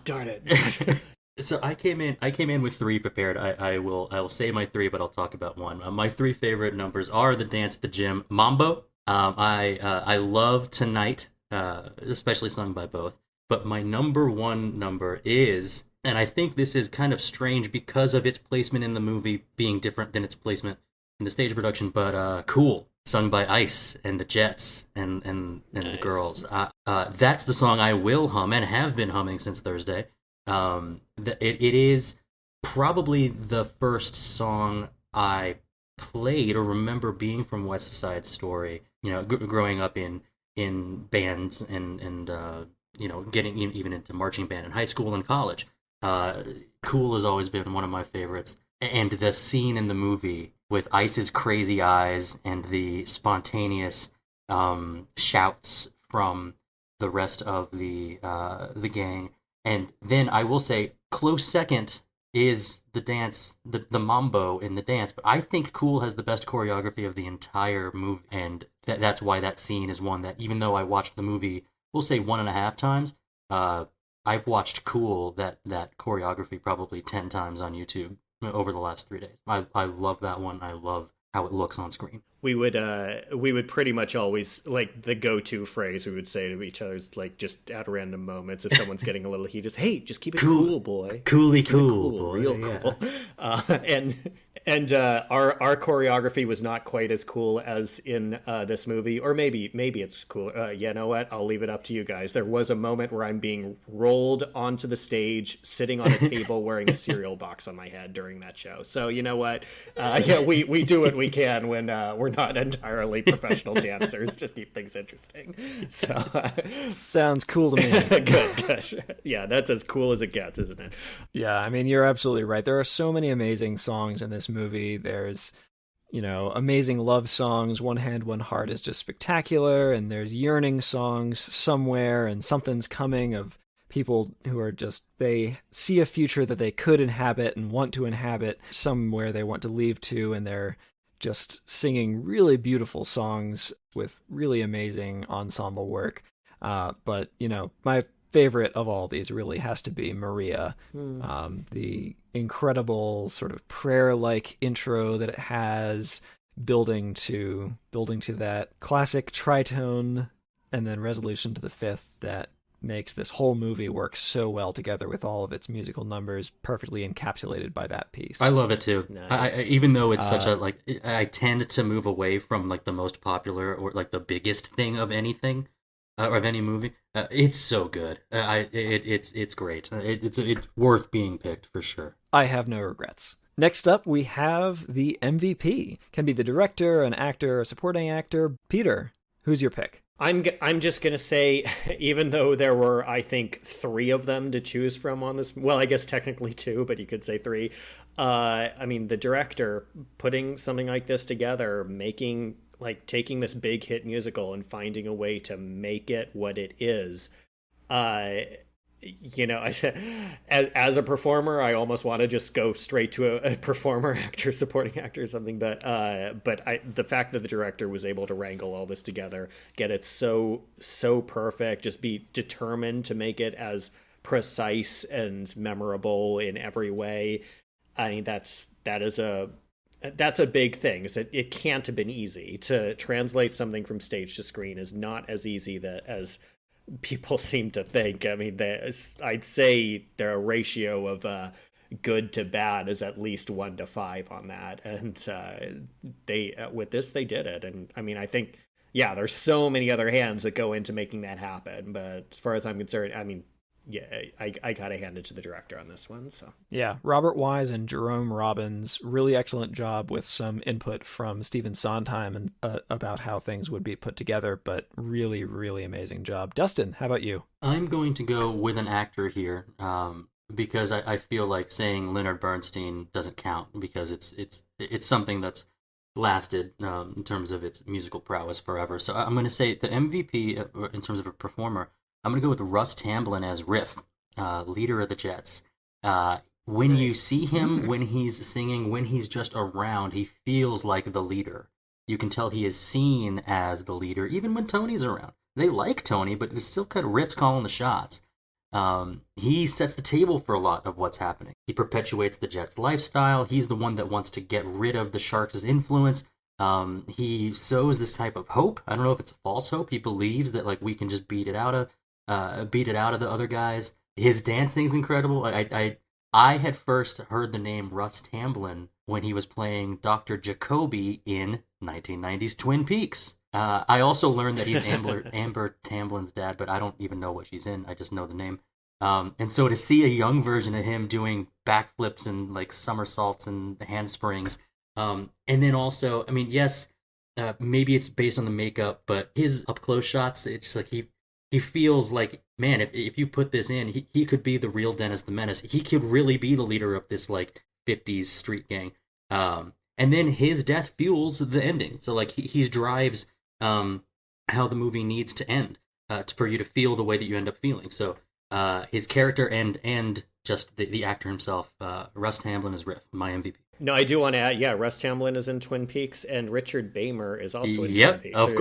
Darn it. So I came in with 3 prepared. I will say my 3, but I'll talk about one. My 3 favorite numbers are the dance at the gym, Mambo. I love Tonight, especially sung by both. But my number 1 number is, and I think this is kind of strange because of its placement in the movie being different than its placement in the stage production, but Cool, sung by Ice and the Jets and nice. The girls. That's the song I will hum and have been humming since Thursday. It is probably the first song I played or remember being from West Side Story. Growing up in bands and getting even into marching band in high school and college. Cool has always been one of my favorites, and the scene in the movie with Ice's crazy eyes and the spontaneous shouts from the rest of the gang. And then I will say, close second is the dance, the mambo in the dance. But I think Cool has the best choreography of the entire movie. And that's why that scene is one that, even though I watched the movie, we'll say 1.5 times, I've watched Cool, that choreography, probably 10 times on YouTube over the last 3 days. I love that one. I love how it looks on screen. We would pretty much always, like, the go-to phrase we would say to each other is, like, just at random moments, if someone's getting a little heated, hey, just keep it cool, boy. Coolly cool, boy. Real cool. And our choreography was not quite as cool as in this movie, or maybe it's cool. You know what? I'll leave it up to you guys. There was a moment where I'm being rolled onto the stage, sitting on a table, wearing a cereal box on my head during that show. So you know what? Yeah, we do what we can when we're not entirely professional dancers to keep things interesting. So sounds cool to me. Good. Yeah, that's as cool as it gets, isn't it? Yeah, I mean, you're absolutely right. There are so many amazing songs in this movie. There's, amazing love songs. One Hand, One Heart is just spectacular. And there's yearning songs, Somewhere and Something's Coming, of people who are just, they see a future that they could inhabit and want to inhabit, somewhere they want to leave to, and they're just singing really beautiful songs with really amazing ensemble work. But, my favorite of all these really has to be Maria. The incredible sort of prayer-like intro that it has, building to that classic tritone and then resolution to the fifth that makes this whole movie work so well together with all of its musical numbers, perfectly encapsulated by that piece. I love it too. Nice. Even though it's such a, I tend to move away from the most popular or the biggest thing of anything, or of any movie. It's so good. It's great. It's worth being picked for sure. I have no regrets. Next up, we have the MVP. Can be the director, an actor, a supporting actor. Peter, who's your pick? I'm just going to say, even though there were, I think, 3 of them to choose from on this, well, I guess technically 2, but you could say 3. I mean, the director putting something like this together, making like taking this big hit musical and finding a way to make it what it is. You know, as a performer, I almost want to just go straight to a performer, actor, supporting actor or something. But the fact that the director was able to wrangle all this together, get it so perfect, just be determined to make it as precise and memorable in every way. I mean, that's a big thing. Is it can't have been easy to translate something from stage to screen. Is not as easy as people seem to think. I mean, I'd say their ratio of good to bad is at least 1 to 5 on that, and they with this they did it. And I mean, I think there's so many other hands that go into making that happen, but as far as I'm concerned, I mean, I gotta hand it to the director on this one. So yeah, Robert Wise and Jerome Robbins, really excellent job with some input from Stephen Sondheim and about how things would be put together, but really, really amazing job. Dustin, how about you? I'm going to go with an actor here, because I feel like saying Leonard Bernstein doesn't count, because it's something that's lasted in terms of its musical prowess forever. So I'm going to say the MVP in terms of a performer. I'm going to go with Russ Tamblyn as Riff, leader of the Jets. When you see him, when he's singing, when he's just around, he feels like the leader. You can tell he is seen as the leader, even when Tony's around. They like Tony, but there's still kind of Riff's calling the shots. He sets the table for a lot of what's happening. He perpetuates the Jets' lifestyle. He's the one that wants to get rid of the Sharks' influence. He sows this type of hope. I don't know if it's a false hope. He believes that like we can just beat it out of the other guys. His dancing's incredible. I had first heard the name Russ Tamblyn when he was playing Dr. Jacoby in 1990's Twin Peaks. I also learned that he's Amber Tamblyn's dad, but I don't even know what she's in. I just know the name. And so to see a young version of him doing backflips and like somersaults and handsprings, and then also, I mean, yes, maybe it's based on the makeup, but his up close shots, it's just like he feels like, man, if you put this in, he could be the real Dennis the Menace. He could really be the leader of this like 50s street gang. And then his death fuels the ending. So like he drives how the movie needs to end for you to feel the way that you end up feeling. So his character and just the actor himself, Russ Tamblyn is Riff, my MVP. No, I do want to add, Russ Tamblyn is in Twin Peaks, and Richard Beymer is also in Twin Peaks. As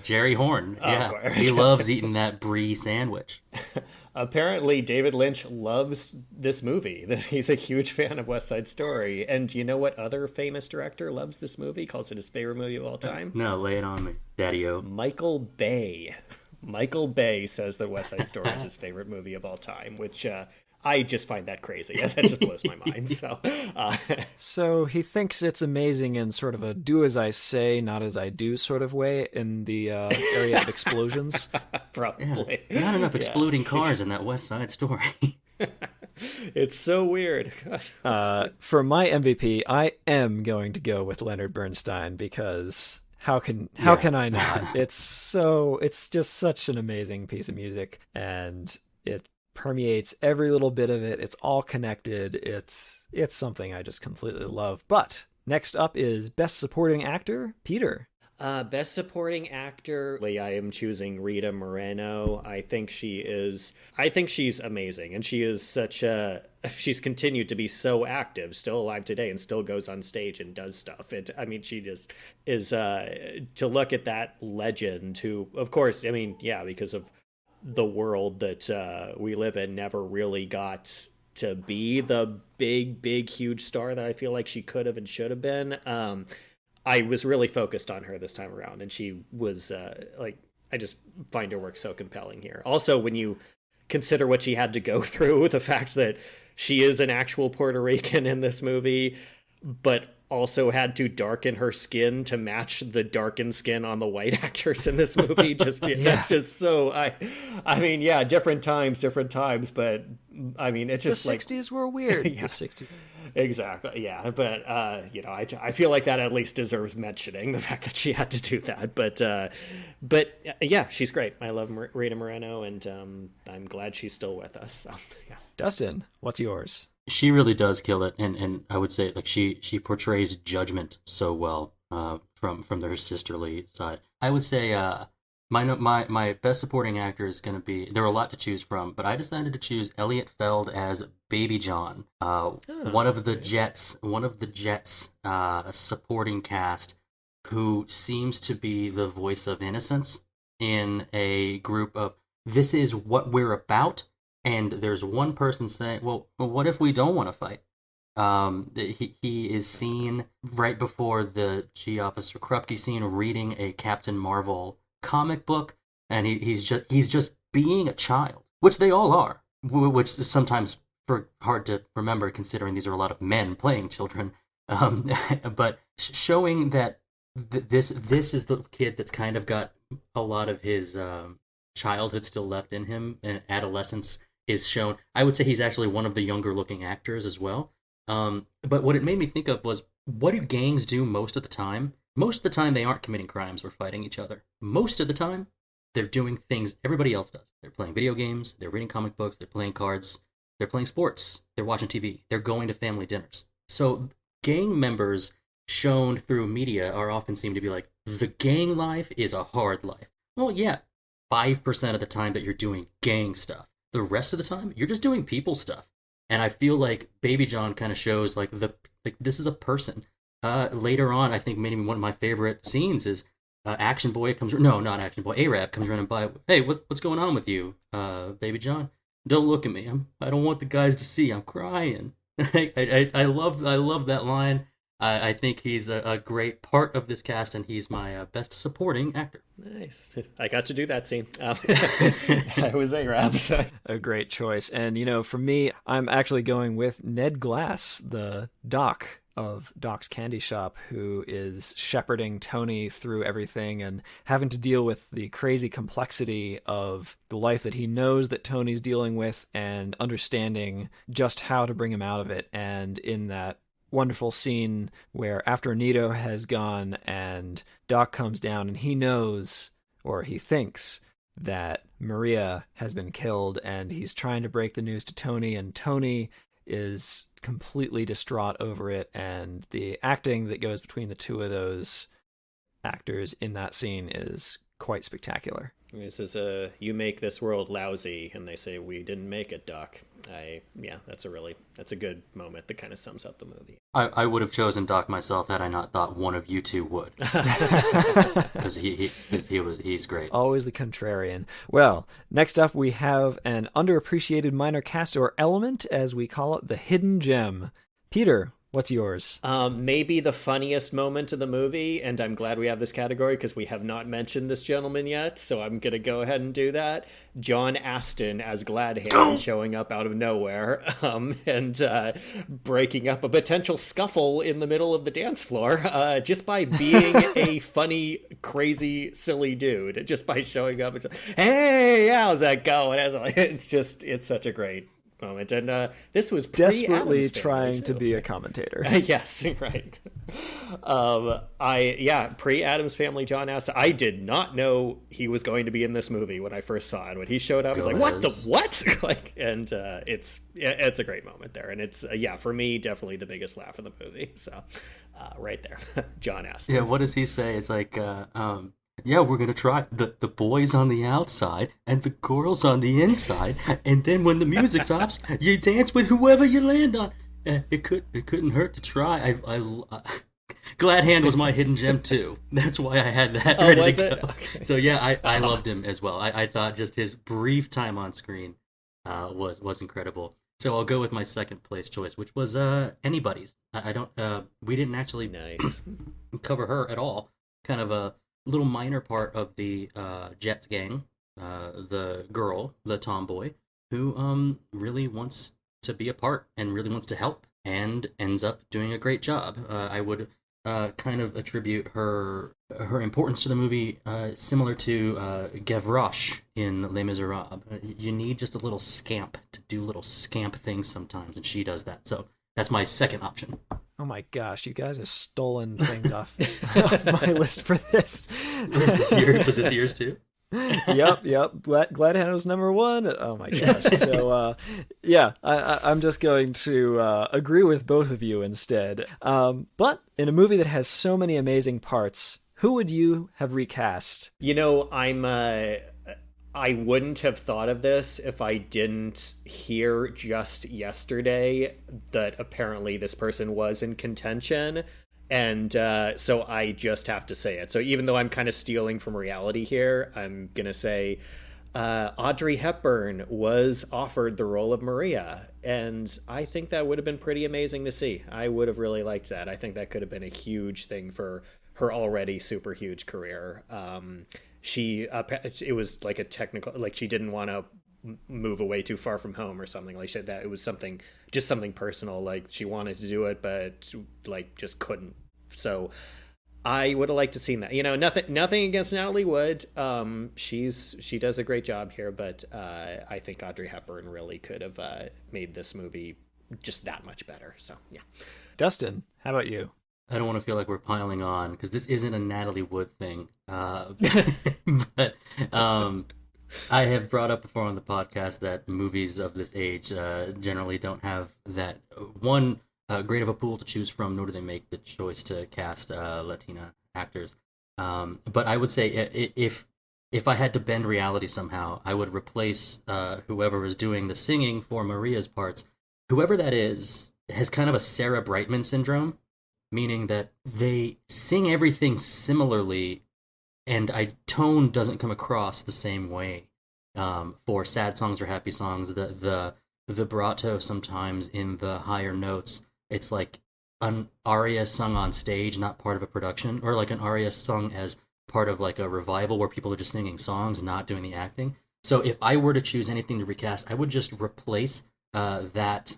Jerry Horn. Yeah, he loves eating that brie sandwich. Apparently, David Lynch loves this movie. He's a huge fan of West Side Story. And you know what other famous director loves this movie? Calls it his favorite movie of all time? No, lay it on me, Daddy-O. Michael Bay. Michael Bay says that West Side Story is his favorite movie of all time, which I just find that crazy. That just blows my mind. So he thinks it's amazing in sort of a do as I say, not as I do sort of way in the area of explosions. Probably. Yeah, not enough exploding cars in that West Side Story. It's so weird. For my MVP, I am going to go with Leonard Bernstein, because how can I not? It's just such an amazing piece of music, and it permeates every little bit of it. It's all connected. It's something I just completely love. But next up is Best Supporting Actor, Peter. Best Supporting Actor, I am choosing Rita Moreno. I think she's amazing, and she is she's continued to be so active, still alive today, and still goes on stage and does stuff. She just is, to look at that legend who, of course, because of the world that we live in, never really got to be the big, huge star that I feel like she could have and should have been. I was really focused on her this time around, and she was I just find her work so compelling here. Also, when you consider what she had to go through, the fact that she is an actual Puerto Rican in this movie, but also had to darken her skin to match the darkened skin on the white actors in this movie. Just that's just so different times, but it's just the 60s were weird. Yeah. The 60s. Exactly. Yeah. But I feel like that at least deserves mentioning, the fact that she had to do that. But she's great. I love Rita Moreno, and I'm glad she's still with us. So, yeah. Dustin, what's yours? She really does kill it, and I would say like she portrays judgment so well. from their sisterly side. I would say my best supporting actor is going to be, there were a lot to choose from, but I decided to choose Eliot Feld as Baby John, one of the Jets supporting cast, who seems to be the voice of innocence in a group of, this is what we're about, and there's one person saying, well, what if we don't want to fight? He is seen right before the G Officer Krupke scene reading a Captain Marvel comic book, and he's just being a child, which they all are, which is sometimes hard to remember considering these are a lot of men playing children, but showing that this is the kid that's kind of got a lot of his childhood still left in him, and adolescence is shown. I would say he's actually one of the younger looking actors as well. But what it made me think of was, what do gangs do most of the time? Most of the time they aren't committing crimes or fighting each other. Most of the time they're doing things everybody else does. They're playing video games, they're reading comic books, they're playing cards, they're playing sports, they're watching TV, they're going to family dinners. So gang members shown through media are often seem to be like, the gang life is a hard life. Well, yeah, 5% of the time that you're doing gang stuff. The rest of the time, you're just doing people stuff. And I feel like Baby John kind of shows like this is a person. Later on, I think maybe one of my favorite scenes is Action Boy comes. No, not Action Boy. Arab comes running by. Hey, what's going on with you, Baby John? Don't look at me. I don't want the guys to see. I'm crying. I love that line. I think he's a great part of this cast, and he's my best supporting actor. Nice. I got to do that scene. I was Arab. So. A great choice. And, for me, I'm actually going with Ned Glass, the doc of Doc's Candy Shop, who is shepherding Tony through everything and having to deal with the crazy complexity of the life that he knows that Tony's dealing with, and understanding just how to bring him out of it. And in that wonderful scene where after Nito has gone and Doc comes down and he knows, or he thinks, that Maria has been killed, and he's trying to break the news to Tony, and Tony is completely distraught over it, and the acting that goes between the two of those actors in that scene is quite spectacular. This is you make this world lousy, and they say, we didn't make it, Doc. That's a good moment that kind of sums up the movie. I would have chosen Doc myself had I not thought one of you two would. Because he's great. Always the contrarian. Well, next up we have an underappreciated minor cast or element, as we call it, the hidden gem. Peter, what's yours? Maybe the funniest moment of the movie, and I'm glad we have this category because we have not mentioned this gentleman yet, so I'm going to go ahead and do that. John Astin as Gladhand showing up out of nowhere and breaking up a potential scuffle in the middle of the dance floor just by being a funny, crazy, silly dude. Just by showing up and saying, hey, how's that going? It's such a great moment. And this was desperately trying to be a commentator. Yes, right. Pre-Addams Family John Astin. I did not know he was going to be in this movie when I first saw it. When he showed up, I was like, what the what? It's a great moment there, and it's for me definitely the biggest laugh of the movie. So right there, John Astin. Yeah, what does he say? It's like we're going to try the boys on the outside and the girls on the inside. And then when the music stops, you dance with whoever you land on. It couldn't hurt to try. Gladhand was my hidden gem too. That's why I had that ready to go. Okay. So I loved him as well. I thought just his brief time on screen was incredible. So I'll go with my second place choice, which was Anybody's. We didn't actually cover her at all. Kind of a little minor part of the Jets gang, the girl, the tomboy, who really wants to be a part and really wants to help and ends up doing a great job. I would kind of attribute her importance to the movie similar to Gavroche in Les Miserables. You need just a little scamp to do little scamp things sometimes, and she does that. So that's my second option. Oh my gosh, you guys have stolen things off my list for this. Was this yours too? Yep. Gladhand was number one. Oh my gosh. So, I'm just going to agree with both of you instead. But in a movie that has so many amazing parts, who would you have recast? I wouldn't have thought of this if I didn't hear just yesterday that apparently this person was in contention. And so I just have to say it. So even though I'm kind of stealing from reality here, I'm going to say Audrey Hepburn was offered the role of Maria. And I think that would have been pretty amazing to see. I would have really liked that. I think that could have been a huge thing for her already super huge career. It was like a technical, like she didn't want to move away too far from home or something like that. It was something personal. Like she wanted to do it, but like just couldn't. So I would have liked to seen that. Nothing against Natalie Wood. She does a great job here, but I think Audrey Hepburn really could have made this movie just that much better. So yeah. Dustin, how about you? I don't want to feel like we're piling on because this isn't a Natalie Wood thing. But I have brought up before on the podcast that movies of this age generally don't have that one great of a pool to choose from, nor do they make the choice to cast Latina actors. But I would say if I had to bend reality somehow, I would replace whoever is doing the singing for Maria's parts. Whoever that is has kind of a Sarah Brightman syndrome, meaning that they sing everything similarly, and tone doesn't come across the same way. For sad songs or happy songs, the vibrato sometimes in the higher notes, it's like an aria sung on stage, not part of a production, or like an aria sung as part of like a revival where people are just singing songs, not doing the acting. So if I were to choose anything to recast, I would just replace that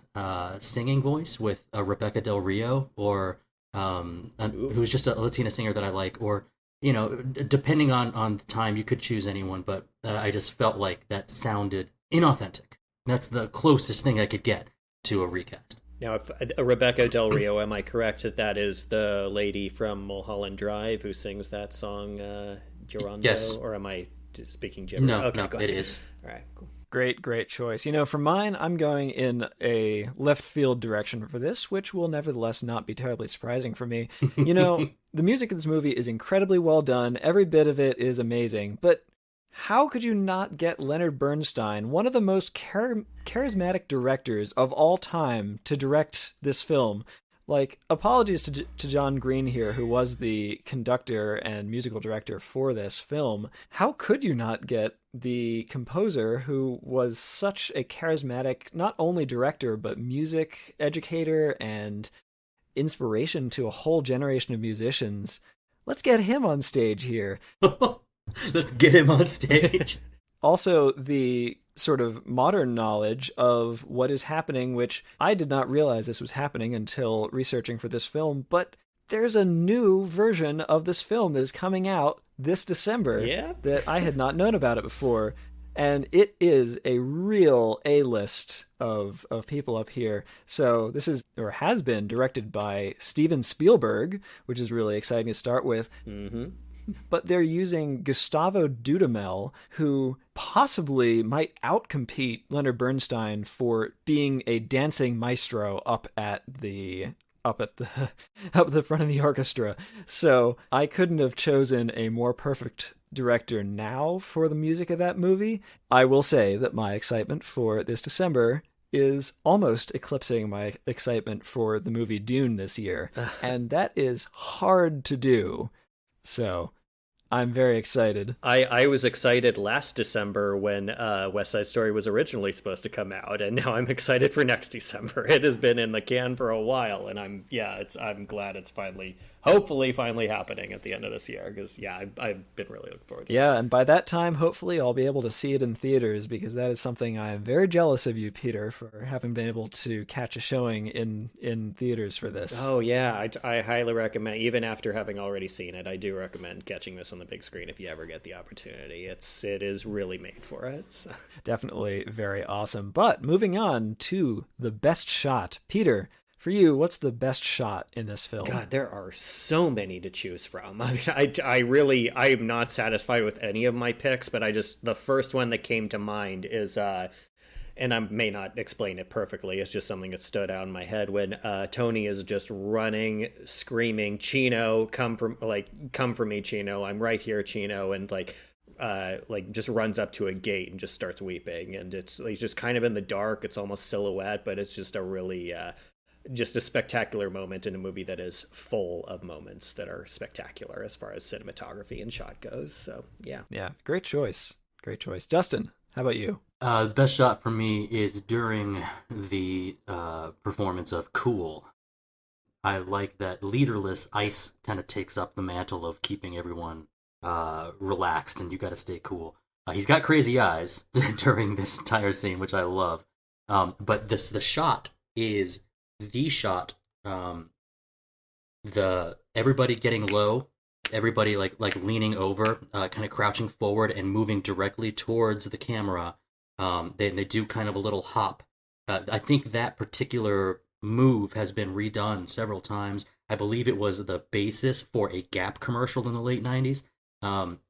singing voice with a Rebecca Del Rio, or who's just a Latina singer that I like, or depending on the time, you could choose anyone, but I just felt like that sounded inauthentic. That's the closest thing I could get to a recast. Now, if Rebecca Del Rio, am I correct that is the lady from Mulholland Drive who sings that song, Gerondo? Yes. Or am I speaking gibberish? No, okay, no, it is. All right, cool. Great choice. For mine, I'm going in a left field direction for this, which will nevertheless not be terribly surprising for me. The music of this movie is incredibly well done. Every bit of it is amazing. But how could you not get Leonard Bernstein, one of the most charismatic directors of all time, to direct this film? Like, apologies to John Green here, who was the conductor and musical director for this film. How could you not get the composer, who was such a charismatic, not only director, but music educator and inspiration to a whole generation of musicians? Let's get him on stage here. Let's get him on stage. Also, the sort of modern knowledge of what is happening, which I did not realize this was happening until researching for this film, but there's a new version of this film that is coming out this December that I had not known about it before, and it is a real A-list of people up here. So this is, or has been, directed by Steven Spielberg, which is really exciting to start with. Mm-hmm. But they're using Gustavo Dudamel, who possibly might outcompete Leonard Bernstein for being a dancing maestro up at the front of the orchestra. So I couldn't have chosen a more perfect director now for the music of that movie. I will say that my excitement for this December is almost eclipsing my excitement for the movie Dune this year. And that is hard to do. So I'm very excited. I was excited last December when West Side Story was originally supposed to come out, and now I'm excited for next December. It has been in the can for a while, and I'm glad it's hopefully finally happening at the end of this year, because I've been really looking forward to it. Yeah, and by that time, hopefully I'll be able to see it in theaters, because that is something I am very jealous of you, Peter, for having been able to catch a showing in theaters for this. Oh yeah, I highly recommend, even after having already seen it, I do recommend catching this on the big screen if you ever get the opportunity. It is really made for it. So. Definitely very awesome. But moving on to the best shot. Peter, for you, what's the best shot in this film? God, there are so many to choose from. I am not satisfied with any of my picks, but the first one that came to mind is, and I may not explain it perfectly, it's just something that stood out in my head when Tony is just running, screaming, "Chino, come for me, Chino, I'm right here, Chino," and just runs up to a gate and just starts weeping, and it's just kind of in the dark, it's almost silhouette, but it's just a really just a spectacular moment in a movie that is full of moments that are spectacular as far as cinematography and shot goes. So yeah, great choice. Dustin, how about you? The best shot for me is during the performance of Cool. I like that leaderless Ice kind of takes up the mantle of keeping everyone relaxed, and you got to stay cool. He's got crazy eyes during this entire scene, which I love. But the shot is the shot. The everybody getting low, everybody like leaning over, kind of crouching forward and moving directly towards the camera. They do kind of a little hop. I think that particular move has been redone several times. I believe it was the basis for a Gap commercial in the late 90s.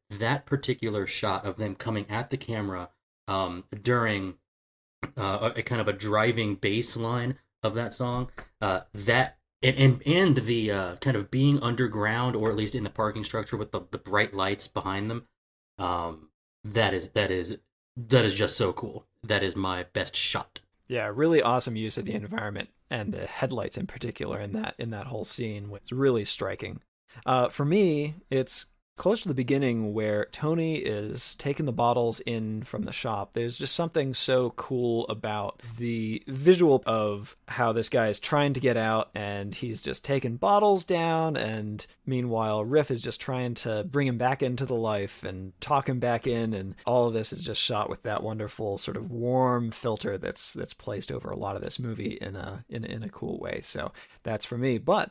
That particular shot of them coming at the camera during a kind of a driving bass line of that song, that and the kind of being underground, or at least in the parking structure with the bright lights behind them, that is just so cool. That is my best shot. Yeah, really awesome use of the environment and the headlights in particular in that whole scene. It's really striking. For me, it's close to the beginning where Tony is taking the bottles in from the shop. There's just something so cool about the visual of how this guy is trying to get out and he's just taking bottles down, and meanwhile Riff is just trying to bring him back into the life and talk him back in, and all of this is just shot with that wonderful sort of warm filter that's placed over a lot of this movie in a cool way. So that's for me. But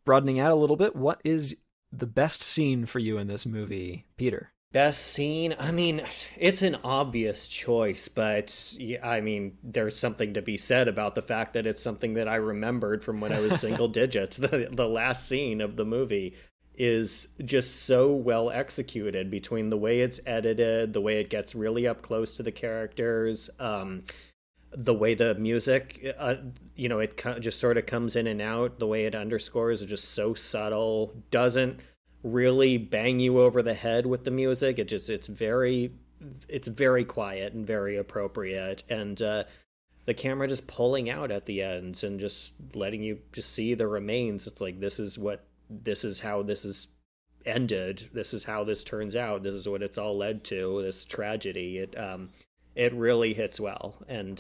broadening out a little bit, what is the best scene for you in this movie, Peter? Best scene? I mean, it's an obvious choice, but I mean, there's something to be said about the fact that it's something that I remembered from when I was single digits. The last scene of the movie is just so well executed, between the way it's edited, the way it gets really up close to the characters, the way the music, it just sort of comes in and out, the way it underscores is just so subtle, doesn't really bang you over the head with the music. It's very quiet and very appropriate, and the camera just pulling out at the ends and just letting you just see the remains. It's like, this is how this is ended, this is how this turns out, this is what it's all led to, this tragedy. It really hits well, and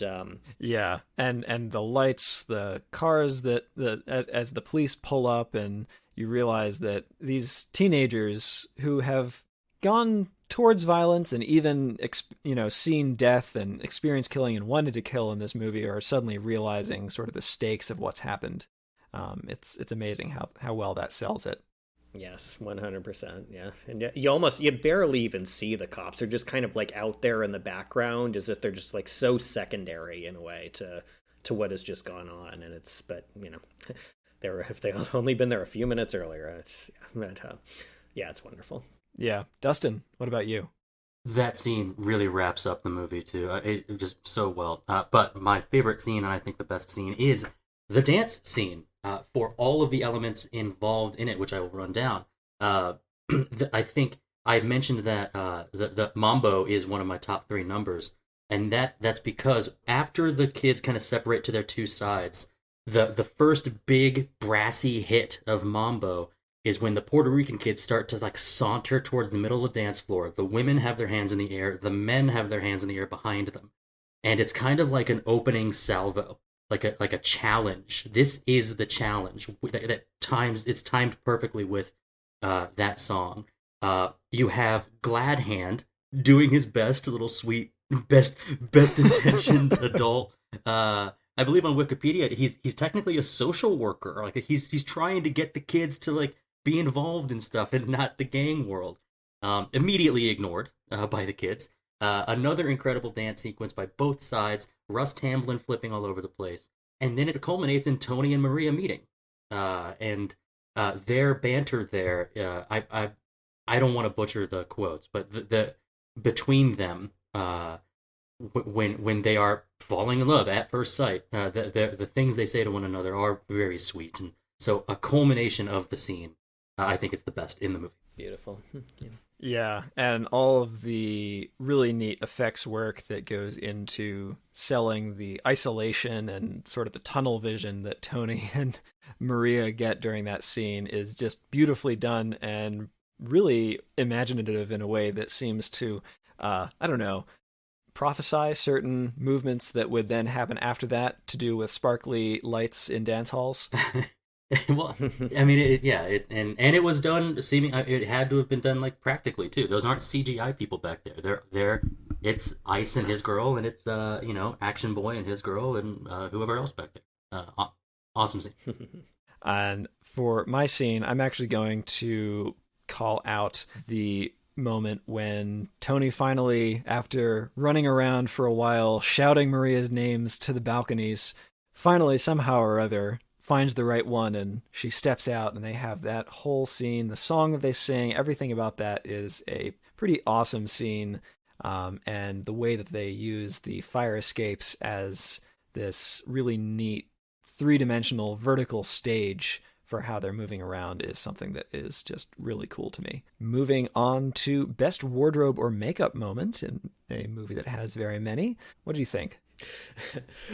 yeah, and the lights, the cars as the police pull up, and you realize that these teenagers who have gone towards violence and even seen death and experienced killing and wanted to kill in this movie are suddenly realizing sort of the stakes of what's happened. It's amazing how well that sells it. Yes, 100%. Yeah. And you barely even see the cops. They're just kind of like out there in the background, as if they're just like so secondary in a way to what has just gone on. And if they had only been there a few minutes earlier, it's wonderful. Yeah. Dustin, what about you? That scene really wraps up the movie too. It just so well. But my favorite scene, and I think the best scene, is the dance scene. For all of the elements involved in it, which I will run down. I think I mentioned that the Mambo is one of my top 3 numbers, and that's because after the kids kind of separate to their two sides, the first big brassy hit of Mambo is when the Puerto Rican kids start to like saunter towards the middle of the dance floor. The women have their hands in the air, the men have their hands in the air behind them, and it's kind of like an opening salvo. Like a challenge. This is the challenge. It's timed perfectly with that song. You have Glad Hand doing his best, little sweet, best intentioned adult. I believe on Wikipedia he's technically a social worker. Like he's trying to get the kids to like be involved in stuff and not the gang world. Immediately ignored by the kids. Another incredible dance sequence by both sides. Russ Tamblyn flipping all over the place. and then it culminates in Tony and Maria meeting, and their banter there. I don't want to butcher the quotes, but the between them, when they are falling in love at first sight, the things they say to one another are very sweet, and so a culmination of the scene. I think it's the best in the movie. Beautiful. Yeah, and all of the really neat effects work that goes into selling the isolation and sort of the tunnel vision that Tony and Maria get during that scene is just beautifully done and really imaginative in a way that seems to, prophesy certain movements that would then happen after that to do with sparkly lights in dance halls. Well, I mean, it was done. It had to have been done like practically too. Those aren't CGI people back there. It's Ice and his girl, and it's Action Boy and his girl, and whoever else back there. Awesome scene. And for my scene, I'm actually going to call out the moment when Tony finally, after running around for a while, shouting Maria's names to the balconies, finally somehow or other finds the right one, and she steps out, and they have that whole scene. The song that they sing, everything about that is a pretty awesome scene, and the way that they use the fire escapes as this really neat three-dimensional vertical stage for how they're moving around is something that is just really cool to me. Moving on to best wardrobe or makeup moment in a movie that has very many. What do you think?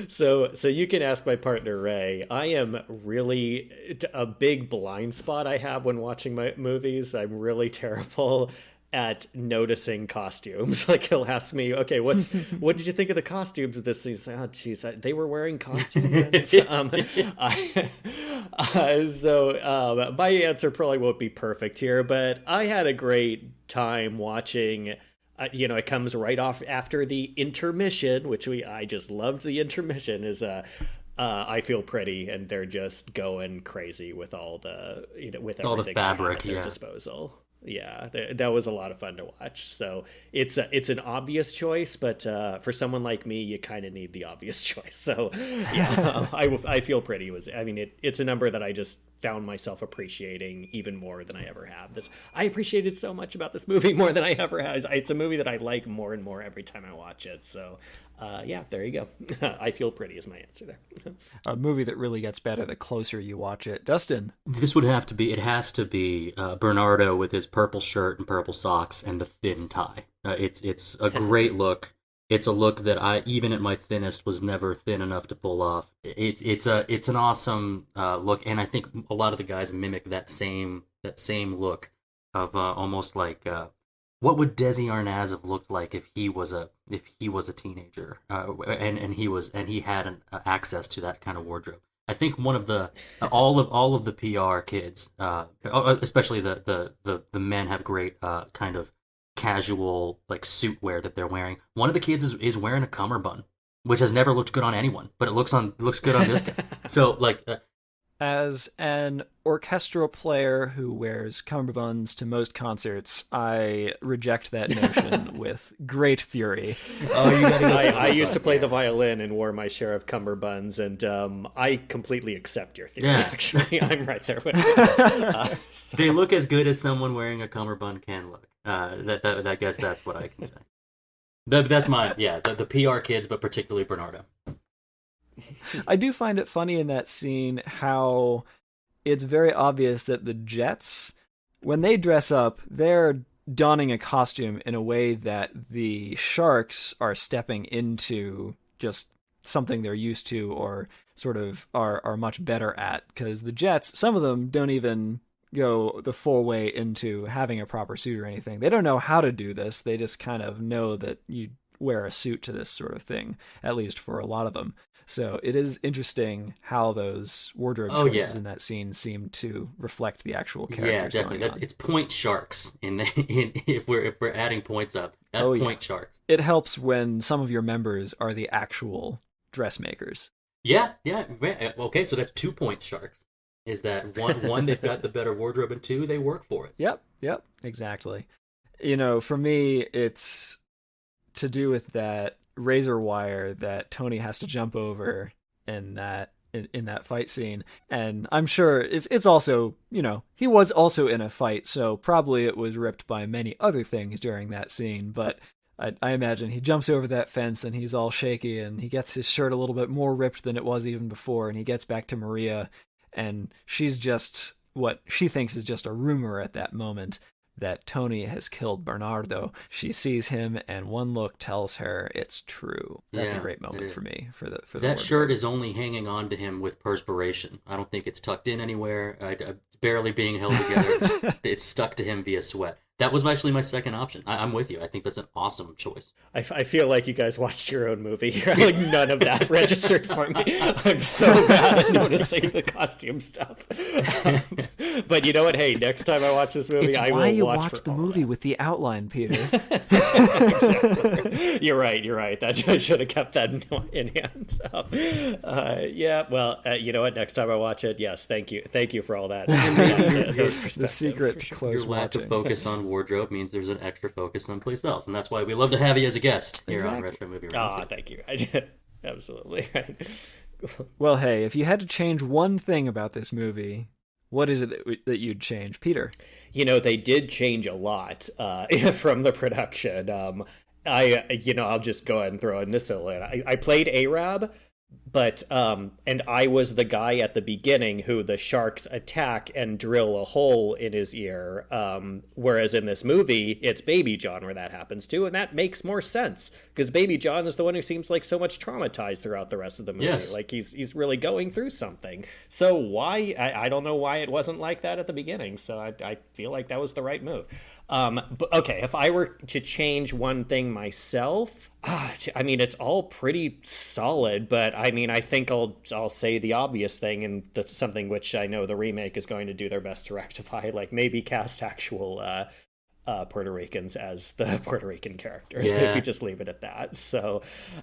So you can ask my partner Ray. I am really a big blind spot I have when watching my movies. I'm really terrible at noticing costumes. Like, he'll ask me, okay, what did you think of the costumes of this? He's like, oh geez, they were wearing costumes. So my answer probably won't be perfect here, but I had a great time watching. It comes right off after the intermission, which I just loved. The intermission is I Feel Pretty, and they're just going crazy with all the with all everything the fabric at their disposal. Yeah, that was a lot of fun to watch. So it's an obvious choice, but for someone like me, you kind of need the obvious choice. So yeah, I Feel Pretty was. I mean, it's a number that I just found myself appreciating even more than I ever have. I appreciated so much about this movie more than I ever have. It's a movie that I like more and more every time I watch it. So yeah, there you go. I Feel Pretty is my answer there. A movie that really gets better the closer you watch it. Dustin? This would have to be, it has to be Bernardo with his purple shirt and purple socks and the thin tie. It's a great look. It's a look that I, even at my thinnest, was never thin enough to pull off. It's an awesome look, and I think a lot of the guys mimic that same look of almost like what would Desi Arnaz have looked like if he was a teenager, and he had access to that kind of wardrobe. I think one of the all of the PR kids, especially the men, have great kind of casual like suit wear that they're wearing. One of the kids is wearing a cummerbund, which has never looked good on anyone, but it looks good on this guy. So like as an orchestral player who wears cummerbunds to most concerts, I reject that notion with great fury. I used to play the violin and wore my share of cummerbunds, and I completely accept your theory. Yeah. Actually, I'm right there with you. They look as good as someone wearing a cummerbund can look. I guess that's what I can say. That's mine. Yeah, the PR kids, but particularly Bernardo. I do find it funny in that scene how it's very obvious that the Jets, when they dress up, they're donning a costume in a way that the Sharks are stepping into just something they're used to or sort of are much better at. Because the Jets, some of them don't even go the full way into having a proper suit or anything. They don't know how to do this. They just kind of know that you wear a suit to this sort of thing, at least for a lot of them. So it is interesting how those wardrobe choices in that scene seem to reflect the actual characters. Yeah, definitely. It's point Sharks if we're adding points up. That's point Sharks. It helps when some of your members are the actual dressmakers. Yeah. Okay, so that's 2 points Sharks. Is that one they've got the better wardrobe, and two, they work for it. Yep, exactly. For me, it's to do with that razor wire that Tony has to jump over in that fight scene. And I'm sure it's also, he was also in a fight, so probably it was ripped by many other things during that scene. But I imagine he jumps over that fence and he's all shaky and he gets his shirt a little bit more ripped than it was even before. And he gets back to Maria and she's just what she thinks is just a rumor at that moment that Tony has killed Bernardo. She sees him and one look tells her it's true. That's a great moment for me. For the that shirt is only hanging on to him with perspiration. I don't think it's tucked in anywhere. It's barely being held together. It's stuck to him via sweat. That was actually my second option. I'm with you. I think that's an awesome choice. I feel like you guys watched your own movie. Like none of that registered for me. I'm so bad at noticing the costume stuff. But you know what? Hey, next time I watch this movie, I will watch. Why you watch the movie with the outline, Peter? Exactly. You're right. That I should have kept that in hand. So, you know what? Next time I watch it, yes, thank you for all that. The secret to close Your lack watching. of focus on wardrobe means there's an extra focus someplace else, and that's why we love to have you as a guest here on Retro Movie Roundtable. Thank you. I did. Absolutely. Right. Well, hey, if you had to change one thing about this movie, what is it that you'd change, Peter? They did change a lot from the production. I'll just go ahead and throw in this in. I played Arab, but and I was the guy at the beginning who the sharks attack and drill a hole in his ear. Whereas in this movie, it's Baby John where that happens too, and that makes more sense because Baby John is the one who seems like so much traumatized throughout the rest of the movie. Yes. Like he's really going through something. So why I don't know why it wasn't like that at the beginning. So I feel like that was the right move. But okay, if I were to change one thing myself, it's all pretty solid, but I think I'll say the obvious thing and something which I know the remake is going to do their best to rectify, like maybe cast actual Puerto Ricans as the Puerto Rican characters. Yeah. Maybe just leave it at that. So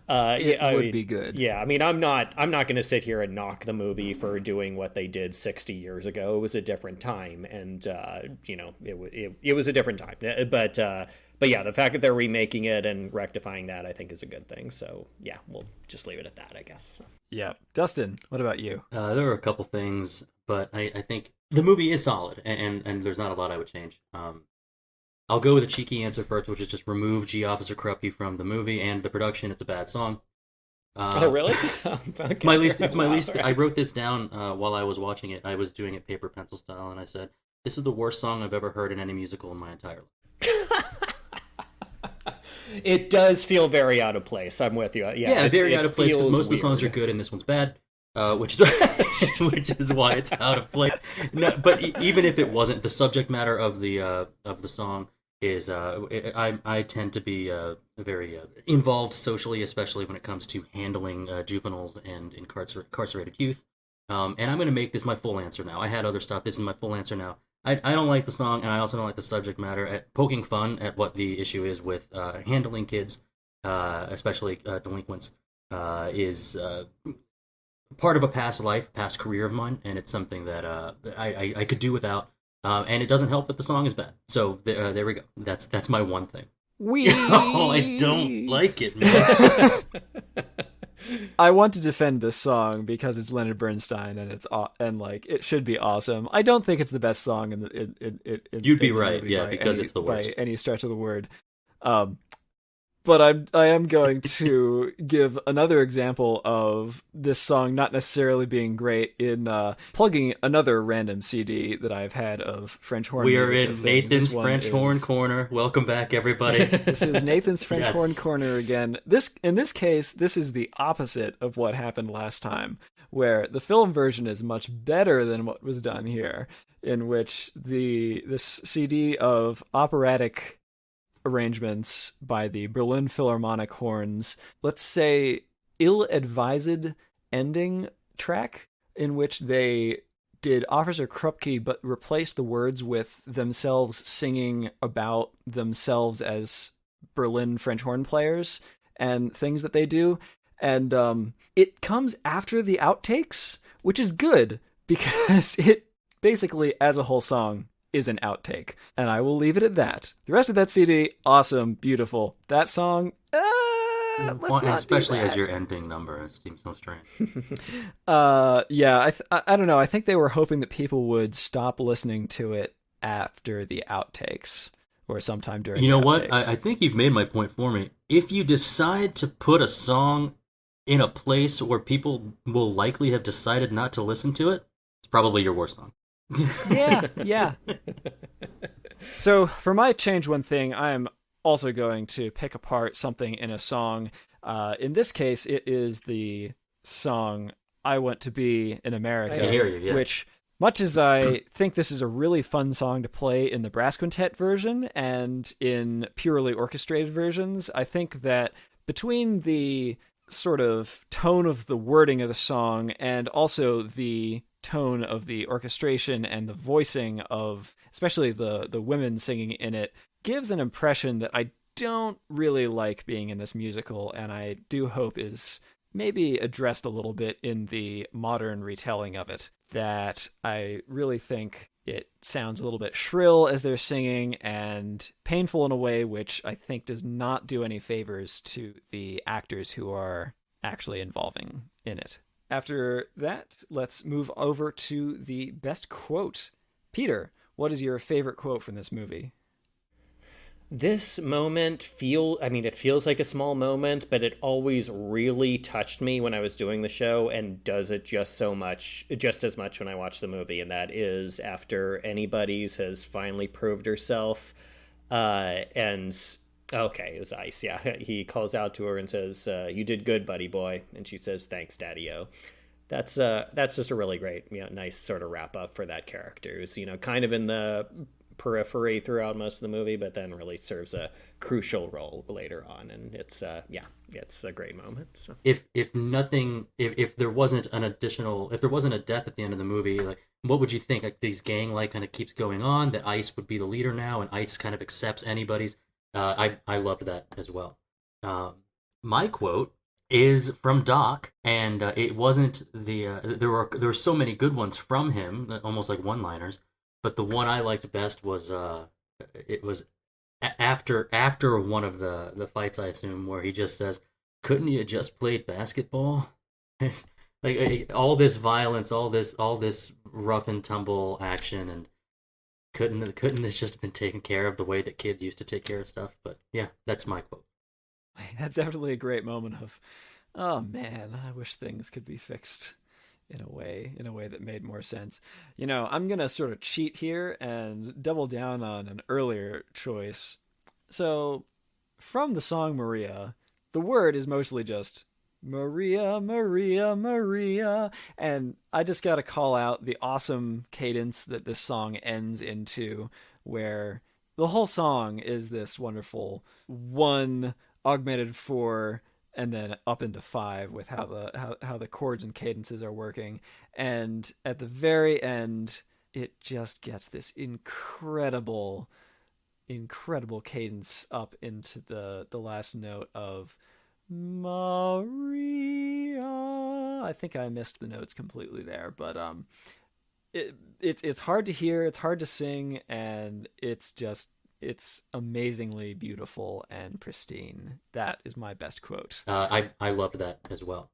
It would be good. Yeah, I'm not going to sit here and knock the movie for doing what they did 60 years ago. It was a different time, and it was a different time. But yeah, the fact that they're remaking it and rectifying that, I think, is a good thing. So yeah, we'll just leave it at that, I guess. Yeah. Dustin, what about you? There were a couple things, but I think the movie is solid, and there's not a lot I would change. I'll go with a cheeky answer first, which is just remove G Officer Krupke from the movie and the production. It's a bad song. Oh, really? Okay. My least. Right. I wrote this down while I was watching it. I was doing it paper pencil style, and I said, "This is the worst song I've ever heard in any musical in my entire life." It does feel very out of place. I'm with you. Yeah, very out of place because most of the songs are good, and this one's bad. Which is why it's out of place. No, but even if it wasn't, the subject matter of the song is I tend to be very involved socially, especially when it comes to handling juveniles and incarcerated youth. And I'm going to make this my full answer now. I had other stuff. This is my full answer now. I don't like the song, and I also don't like the subject matter. Poking fun at what the issue is with handling kids, especially delinquents, is part of a past career of mine, and it's something that I could do without. And it doesn't help that the song is bad. So there we go. That's my one thing. Oh, I don't like it, man. I want to defend this song because it's Leonard Bernstein and it should be awesome. I don't think it's the best song in You'd be right, yeah, because it's the worst by any stretch of the word. But I am going to give another example of this song not necessarily being great in plugging another random CD that I've had of French horn. We are in Nathan's French Horn Corner. Welcome back, everybody. This is Nathan's French Horn Corner again. In this case, this is the opposite of what happened last time, where the film version is much better than what was done here, in which this CD of operatic arrangements by the Berlin Philharmonic Horns, let's say ill-advised ending track in which they did Officer Krupke but replaced the words with themselves singing about themselves as Berlin French horn players and things that they do. And it comes after the outtakes, which is good because it basically, as a whole song, is an outtake. And I will leave it at that. The rest of that CD, awesome, beautiful. That song, let's not especially do that. as your ending number. It seems so strange. Yeah, I don't know. I think they were hoping that people would stop listening to it after the outtakes or sometime during. You know the what? outtakes. I think you've made my point for me. If you decide to put a song in a place where people will likely have decided not to listen to it, it's probably your worst song. Yeah. So for my change one thing, I am also going to pick apart something in a song. In this case, it is the song "I Want to Be in America," I hear you, yeah. which, much as I think this is a really fun song to play in the brass quintet version and in purely orchestrated versions, I think that between the sort of tone of the wording of the song and also the tone of the orchestration and the voicing of especially the women singing in it gives an impression that I don't really like being in this musical, and I do hope is maybe addressed a little bit in the modern retelling of it. That I really think it sounds a little bit shrill as they're singing and painful in a way which I think does not do any favors to the actors who are actually involving in it. After that, let's move over to the best quote. Peter, what is your favorite quote from this movie? This moment it feels like a small moment, but it always really touched me when I was doing the show and does it just as much when I watch the movie. And that is after Anybody's has finally proved herself. Okay, it was Ice. Yeah. He calls out to her and says, "You did good, buddy boy." And she says, "Thanks, Daddy-o." That's just a really great, nice sort of wrap up for that character. Who's, kind of in the periphery throughout most of the movie, but then really serves a crucial role later on. And it's a great moment. So. If there wasn't a death at the end of the movie, like, what would you think? Like, these gang kind of keeps going on, that Ice would be the leader now, and Ice kind of accepts Anybody's. I loved that as well. My quote is from Doc, and it wasn't there were so many good ones from him, almost like one-liners, but the one I liked best was it was after one of the fights, I assume, where he just says, "Couldn't you just played basketball?" It's like all this violence, all this rough and tumble action, and couldn't this just been taken care of the way that kids used to take care of stuff? But yeah, that's my quote. That's definitely a great moment of, oh man, I wish things could be fixed in a way that made more sense. I'm going to sort of cheat here and double down on an earlier choice. So from the song Maria, the word is mostly just Maria, Maria, Maria. And I just got to call out the awesome cadence that this song ends into, where the whole song is this wonderful 1 augmented 4 and then up into 5 with how the chords and cadences are working. And at the very end, it just gets this incredible cadence up into the last note of Maria. I think I missed the notes completely there, but it's hard to hear, it's hard to sing, and it's amazingly beautiful and pristine. That is my best quote. I loved that as well.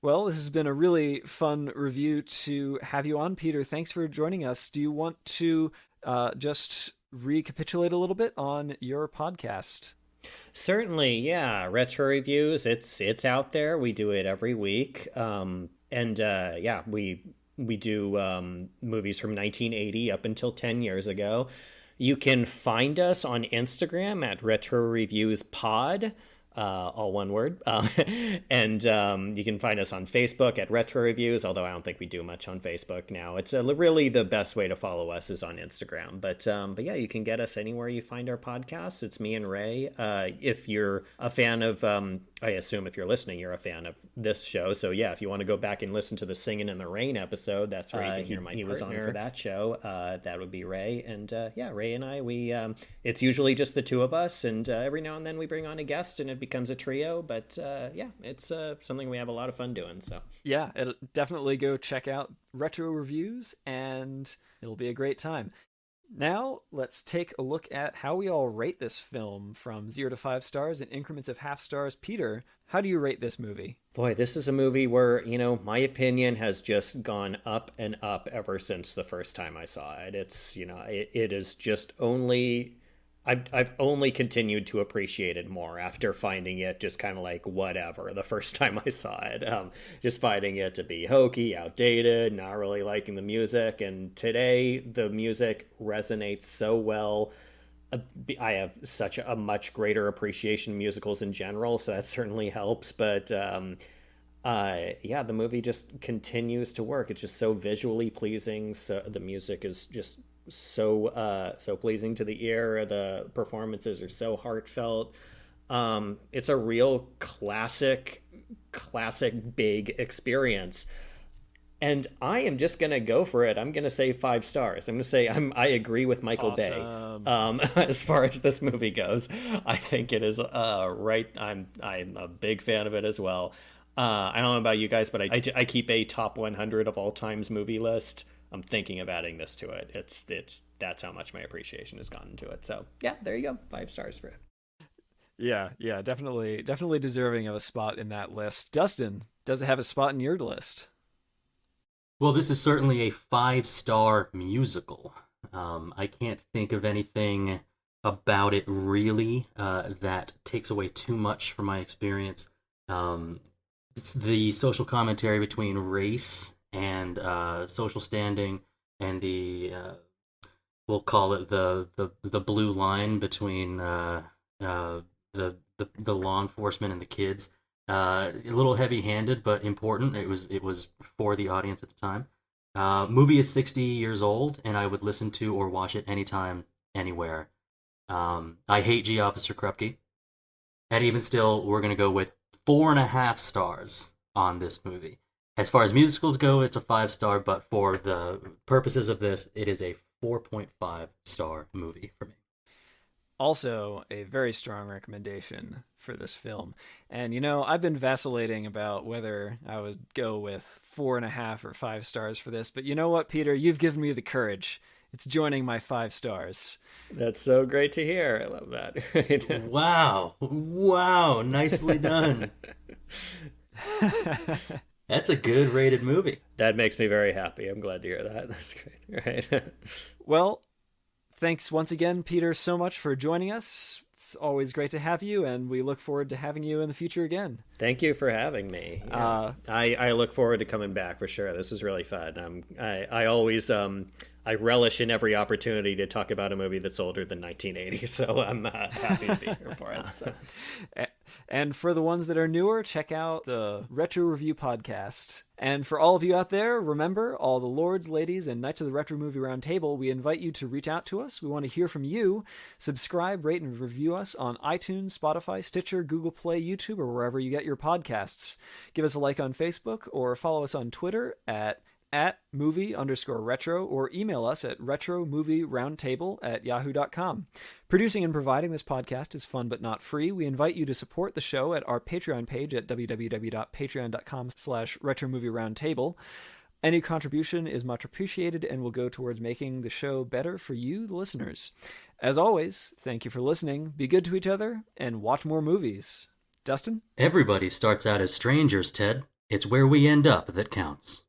Well, this has been a really fun review to have you on, Peter. Thanks for joining us. Do you want to just recapitulate a little bit on your podcast? Certainly, yeah. Retro Reviews, it's out there. We do it every week. We do movies from 1980 up until 10 years ago. You can find us on Instagram at Retro Reviews Pod, all one word. And you can find us on Facebook at Retro Reviews, although I don't think we do much on Facebook now. It's really the best way to follow us is on Instagram. But yeah, you can get us anywhere you find our podcasts. It's me and Ray. If you're a fan of, I assume if you're listening, you're a fan of this show. So yeah, if you want to go back and listen to the Singin' in the Rain episode, that's where you can hear he was on for that show. That would be Ray. And yeah, Ray and I, it's usually just the two of us. And every now and then we bring on a guest and it becomes a trio. But yeah, it's something we have a lot of fun doing. So yeah, definitely go check out Retro Reviews and it'll be a great time. Now, let's take a look at how we all rate this film from 0 to 5 stars in increments of half stars. Peter, how do you rate this movie? Boy, this is a movie where, my opinion has just gone up and up ever since the first time I saw it. It's, it is just only... I've only continued to appreciate it more after finding it just kind of like whatever the first time I saw it. Just finding it to be hokey, outdated, not really liking the music. And today, the music resonates so well. I have such a much greater appreciation of musicals in general, so that certainly helps. But yeah, the movie just continues to work. It's just so visually pleasing. So the music is just so pleasing to the ear. The performances are so heartfelt. It's a real classic big experience. And I am just gonna go for it. I'm gonna say 5 stars. I'm gonna say I agree with Michael Bay. As far as this movie goes, I think it is right. I'm a big fan of it as well. I don't know about you guys, but I keep a top 100 of all times movie list. I'm thinking of adding this to it. That's how much my appreciation has gone into it. So yeah, there you go. 5 stars for it. Yeah, definitely deserving of a spot in that list. Dustin, does it have a spot in your list? Well, this is certainly a 5-star musical. I can't think of anything about it really that takes away too much from my experience. It's the social commentary between race and social standing, and the we'll call it the blue line between the law enforcement and the kids. A little heavy-handed, but important. It was for the audience at the time. Movie is 60 years old, and I would listen to or watch it anytime, anywhere. I hate G. Officer Krupke, and even still, we're gonna go with 4.5 stars on this movie. As far as musicals go, it's a 5-star, but for the purposes of this, it is a 4.5-star movie for me. Also, a very strong recommendation for this film. And, I've been vacillating about whether I would go with 4.5 or 5 stars for this. But you know what, Peter? You've given me the courage. It's joining my 5 stars. That's so great to hear. I love that. Wow. Nicely done. That's a good rated movie. That makes me very happy. I'm glad to hear that. That's great. Right. Well, thanks once again, Peter, so much for joining us. It's always great to have you, and we look forward to having you in the future again. Thank you for having me. Yeah. I look forward to coming back for sure. This is really fun. I always I relish in every opportunity to talk about a movie that's older than 1980, so I'm happy to be here for it. So. And for the ones that are newer, check out the Retro Review podcast. And for all of you out there, remember, all the lords, ladies, and knights of the Retro Movie Roundtable, we invite you to reach out to us. We want to hear from you. Subscribe, rate, and review us on iTunes, Spotify, Stitcher, Google Play, YouTube, or wherever you get your podcasts. Give us a like on Facebook, or follow us on Twitter at @movie_retro, or email us at retromovieroundtable@yahoo.com. Producing and providing this podcast is fun but not free. We invite you to support the show at our Patreon page at www.patreon.com/retromovieroundtable. Any contribution is much appreciated and will go towards making the show better for you, the listeners. As always, thank you for listening. Be good to each other and watch more movies. Dustin? Everybody starts out as strangers, Ted. It's where we end up that counts.